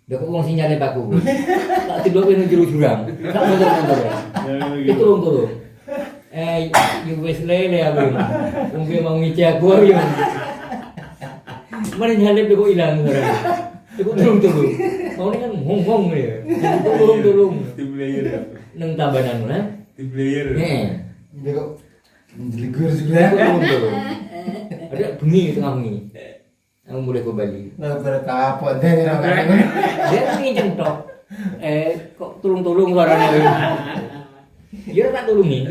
Dia kok wong sinyale aku. Tak tiba kene jero jurang. Tak motor-motor. Itu tolong. You wis lele aku. Mungkin mau ngici aku ya. Mana nyale kok ilang ora. Iku tolong. Mau ni kan ngomong ya. Tolong. Tim player ya. Nang tabanan mana? Tim player. Dia kok menjeligur juga. Tolong. Ada bengi tengah bengi. Aku mulai ke Bali. Lah berkapot deh orang. Dia nginceng tok. Kok tolong suaranya. Ya tak tulungi.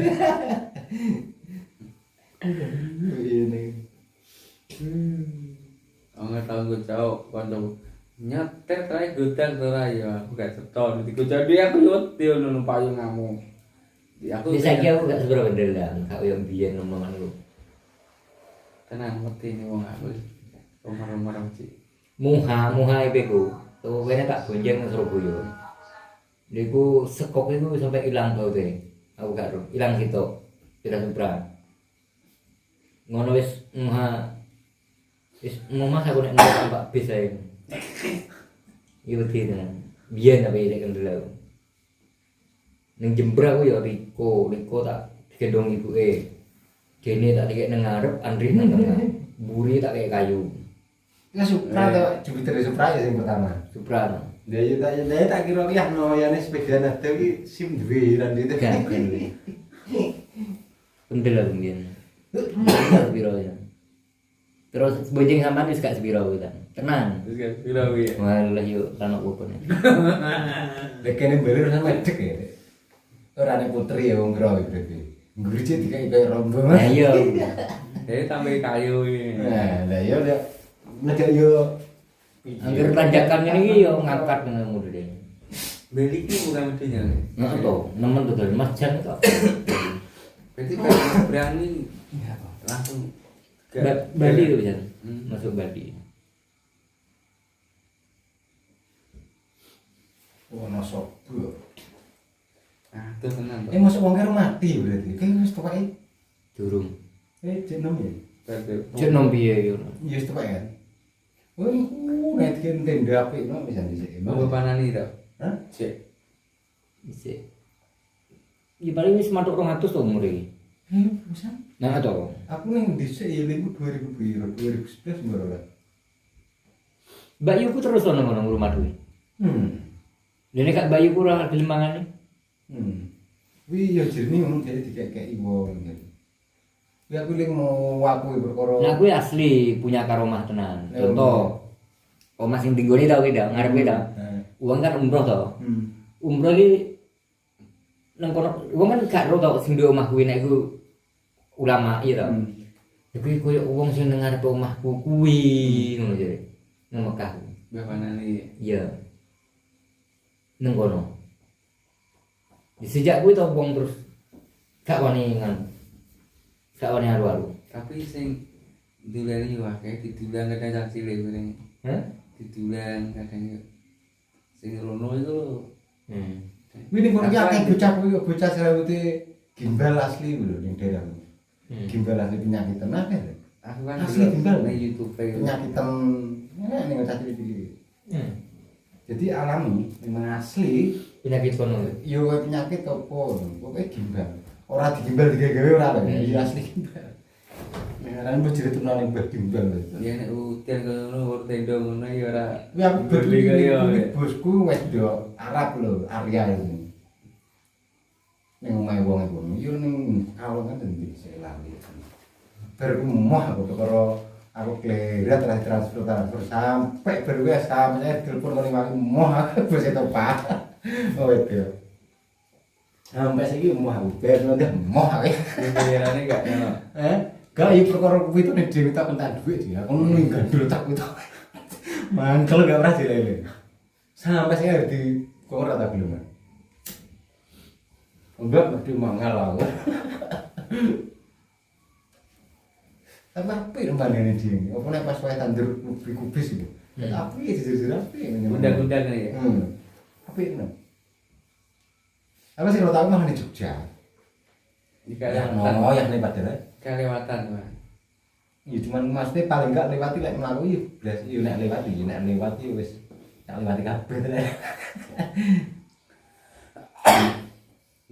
Ini. Nggak tahu gue jauh, kalau nyetir terakhir gudang terakhir ya, aku gak seton. Jadi aku yotil numpak payung kamu. Bisa aku gak seberapa dalam, kau yang biar nomongan lu. Tenang, ngerti ini wong aku. Rumah sih. Muha ibeku. Tuh kene tak gonjeng nang Surabaya. Niku sekok itu sampai ilang tau teh. Aku gak ro, ilang sitok. Tidak supra. Ngono wis muha. Wis mas aku nek numpak bis ae. Iya tenan. Biyen apa iki kendel. Ning Jember aku ya Riko tak digendong ibuke. Dene tak dikek nang ngarep, Andri nang tengah. Buri tak kayak kayu. Ya Supra atau Jupiter Supra ya yang pertama. Supra. Dia tak kira ya no ya nih sepeda nada ki SIM duwe lan itu. Kendel aku mbiyen. Sepiro ya. Terus bojeng sampean wis gak sepiro kita. Tenang. Wis gak sepiro ya. Walah yo tanok opo nek. Lek kene beler sama medek ya. Ora ane putri ya wong kro berarti. Nguricit dikai kaya rombongan. Lah iya. Jadi tambah kayu ini. Nah, lah yo nek yo Angger tanjakan ini yo ngangkat dengan mudah deh. Beli ki bukan medenya. Nah to, nemen betul Mas Jan to. Berarti kan berani langsung Bali itu Jan. Masuk Bali. ono sok tuh. Ah, itu tenang. Masuk wong karo mati berarti. Kayak wis tuwake. Durung. Jenom ya. Jenom piye yo. Ya wis tuwake kan. Oh, nek kan tenda apik no bisa dhisik. Mau panani to? Hah? Cek. Bisa. Ya paling wis matuk 200 to umur iki. Bisa. Nah to. Aku ning dhisik ya lingku 2000 piro? 2011 baru lah. Bayuku terus ono nang rumah duwe. Dene kak bayuku ora gelem mangane. Wih ya jernih ngono jadi dikek-keki wong. Kuwi aku ling mau aku perkara. Nah kuwi asli punya karomah tenan. Contoh omah sing tinggone ta kuwi ta, ngarepe ta. Wong kan umroh to. Umroh iki nang kono wong kan gak ro to sing di omah kuwi nek iku ulama iya to. Tapi koyo wong sing nang ngarepe omahku kuwi ngono jare. Nang Mekah. Bapanani. Iya. Nang kono. Sejak kuwi to wong terus gak wani gak wani haru-haru. Tapi sing dulani wae didulang kadang cilik kuwi. Hah? Didulang kadang sing rono itu lho. Wini kono ki akeh bocah serewute gimbal asli lho ning daerah. Gimbal asli penyakit tenan kan. Aku kan asli gimbal nang YouTube penyakitan ning cacil iki. Jadi alami memang asli penyakit kono. Yo penyakit apa? Pokoke gimbal. Ora digimbal digawe ora lho. Ya asli gimbal. Nek mbok jere tenan ning gimbal. Ya nek udan ngono tenda ngono ya ora. Kuwi aku beli kaya bosku wis do Arab lho, Arya ini. Ning omahe wong iku. Yo ning kalongan endi lali. Baru moh aku perkara aku klerat transfer sampai baru wis sampe telepon kali moh aku bos itu Pak. Oh itu. Sampai saiki moh aku ben ndek moh aku. Bayarane gak ono. Gak iki perkara kuwi to nek dhewe tak entak dhuwit ya. Aku ning gandul tak kuwi to. Mangkel gak pernah dilele. Sampai saya di kongor rata belum. Enggak mesti mangal aku. Tapi apa yang ini dia? Apa nih pas wae tandur kubis itu? Tapi jujur apa? Undang-undang ya. Apa ini? Apa sih kalau tahu mah di Jogja? Di Ya, Kalimantan. no, yang lewat deh. Kalimantan, Pak. Ya cuman maksudnya paling gak lewati lek mlaku ya blas ya nek lewati wis tak lewati kabeh to.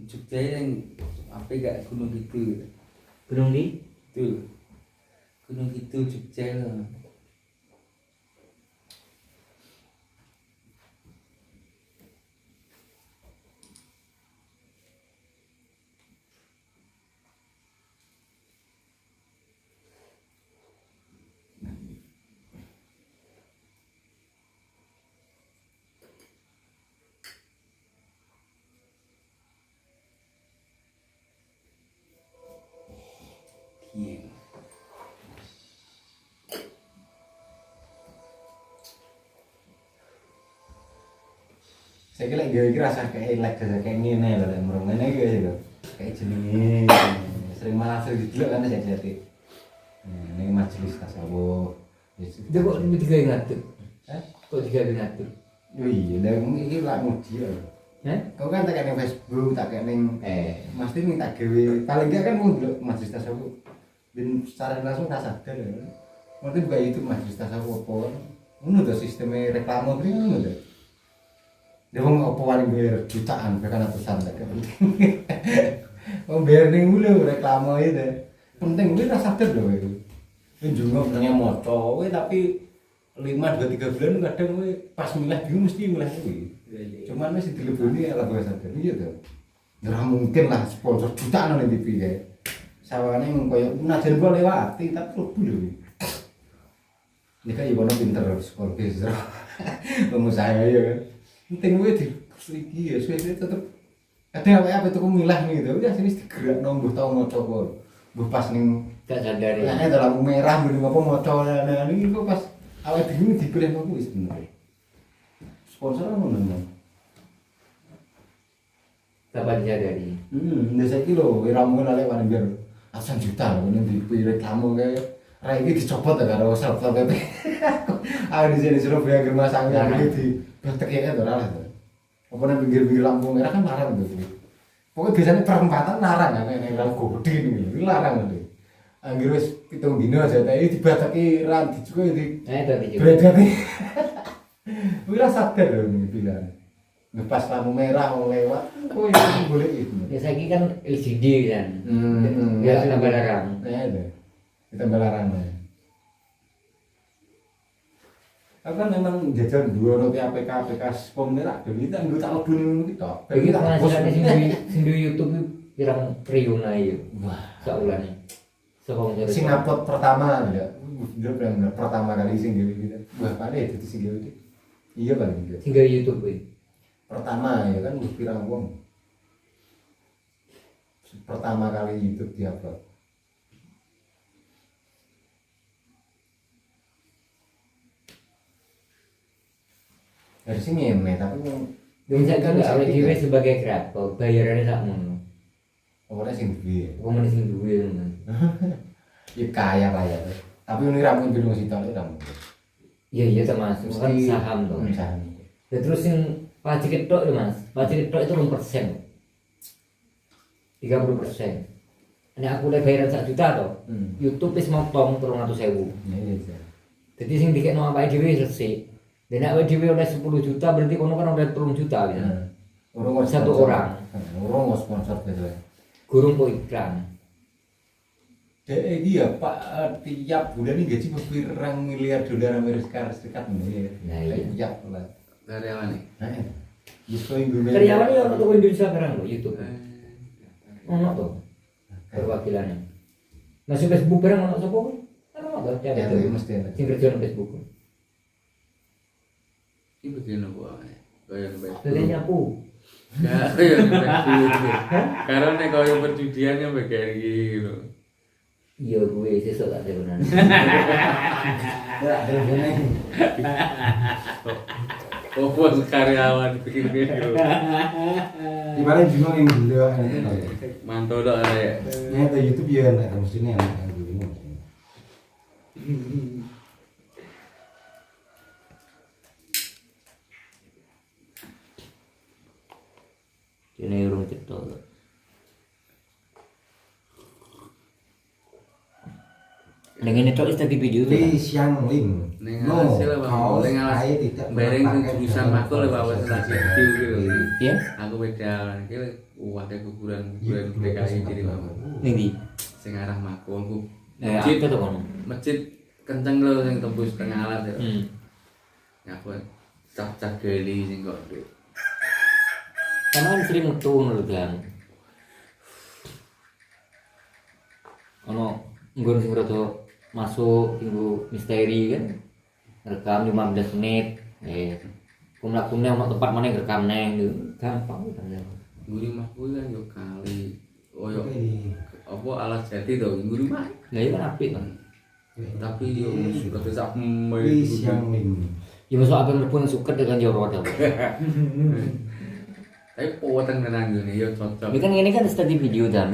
Jogja yang apa gak Gunung Kidul. Gunung di Kidul. Gunung Kidul Jogja loh. Iya. Saya kira gue rasa kayak elek kayak ngene lho lek mrung ngene iki lho. Kayak jenenge sering malah sering didelok kan saya jadi. Ini majelis tasawuf. Itu kok tiga ngatur? Hah? Kok tiga ngatur? Yo iya, lha iki lak mudi lho. Kau kan tak kayak Facebook, tak kayak neng, mesti minta gawe. Paling enggak kan mau dulu majelis tasawuf. Dan secara langsung tak sadar ya. Mungkin bukan itu majelis tasawuf apa. Ngono to sistemnya reklame kuwi ngono to. Dia mau apa paling bayar jutaan, bahkan ratusan tak penting. Mau bayar ning dulu reklame itu. Penting kuwi tak sadar lho itu. Kuwi juga pengen moco, tapi 5-2-3 bulan kadang kuwi pas milah bingung mesti milah kuwi. Cuman masih dileboni ala bahasa sadar iya to. Ora mungkin lah sponsor jutaan nang TV ya. Sawane koyo najan gua lewati tapi lebu lho. Ini kan ibu pinter sekolah besar, pengusaha ya kan. Penting gue di seligi ya, suwe tetep. Kadang apa itu milah nih gitu, udah sini digerak nombuh tau mau coba, buh pas nih. Gak sadar ya. Nah, ada lampu merah, belum apa mau coba, nah ini gue pas awal bingung dipilih mau gue sebenarnya. Sponsor apa namanya? Kapan sadari? Desa kilo, ramu kan lewat biar asan juta, ini dipilih kamu kayak. Rai iki dicopot ta karo self-help. Aku di sini Surabaya Germa Sangya iki di betek ya to ora to. Apa nang pinggir-pinggir lampu merah kan larang to. Pokoknya biasanya perempatan larang kan nek lampu gede iki larang to. Anggere wis 7 dino aja ta iki dibateki ran dicukup di. Tadi juga. Berarti. Wira sadar lho iki pilihan. Ngepas lampu merah lewat, kok iki boleh iki. Ya saiki kan LCD kan. Ya tambah larang. Ya ada. Kita melarangnya. Aku kan memang jajan dua roti APK spom merah. Jadi kita nggak tahu dulu kita. Begitu penghasilannya sing di YouTube pirang triliun aja. Wah, saulane. Singapura pertama ya. Dia bilang pertama kali sing gitu. Wah, paling itu sing gitu. Iya paling gitu. Tinggal YouTube ini. Pertama ya kan pirang wong. Pertama kali YouTube diupload. Dari sini tapi bisa kan nggak oleh diri sebagai kreator bayarannya tak mau orangnya sing duwe komunis sing duwe ya kaya tapi ini ramu bilang situ itu ramu iya termasuk kan saham tuh saham ya terus yang pajak ketok itu mas pajak ketok itu 30%. Ini aku udah bayaran 1 juta toh YouTube is motong 300.000 jadi sing dikekno apa dhewe selesai. Dan awake dhewe oleh 10 juta berarti kono kan oleh 3 juta gitu. Satu orang. Urung sponsor gitu. Gurung kok iklan. Dia Pak tiap bulan ini gaji berapa miliar dolar Amerika Serikat nih. Nah iya. Tiap bulan. Karyawan nih. Karyawan ya untuk Indonesia sekarang loh YouTube. Ono tuh. Perwakilannya. Masuk Facebook bareng ono sapa? Ono to ya mesti ada. Sing kerja nang Facebook. Ini begini apa? Kaya Facebook. Jadi nyapu. Ya, kaya Facebook. Karena nek kaya perjudiannya bagian gitu. Iya gue sesuk tak tenan. Ya, teleponnya. Oh, bos karyawan bikin video. Gimana juga yang beliau itu Mantap dah ya. Nyata YouTube ya enggak mestinya enak dulu. Ini urung cetok. Dengan itu tadi video tu. Li siang lim. Neng hasil apa? Neng hasil tidak bareng sing jurusan aku le bawa selasi video gitu. Ya? Aku beda kira ada kuburan DKI jadi bawa. Ning ndi? Sing arah makul ku. Masjid itu kono. Masjid kenceng lho sing tembus tengah alat ya. Ngaku cap-cap geli sing kok. Kamu sering metu ngono kan. Ono nggon sing rada masuk tinggu misteri kan. Rekam 15 menit. Kumlakumnya ono tempat mana yang rekam neng gampang kan. Guri mah kuwi kan yo kali. Oh yo apa alas jati to guri mah. Lah iya kan apik kan. Tapi yo sudah bisa Li siang lim. Ya masuk apa yang pun suket dengan joro ada. Tapi potong tenan gini yo cocok. Ini kan ini kan studi video dah.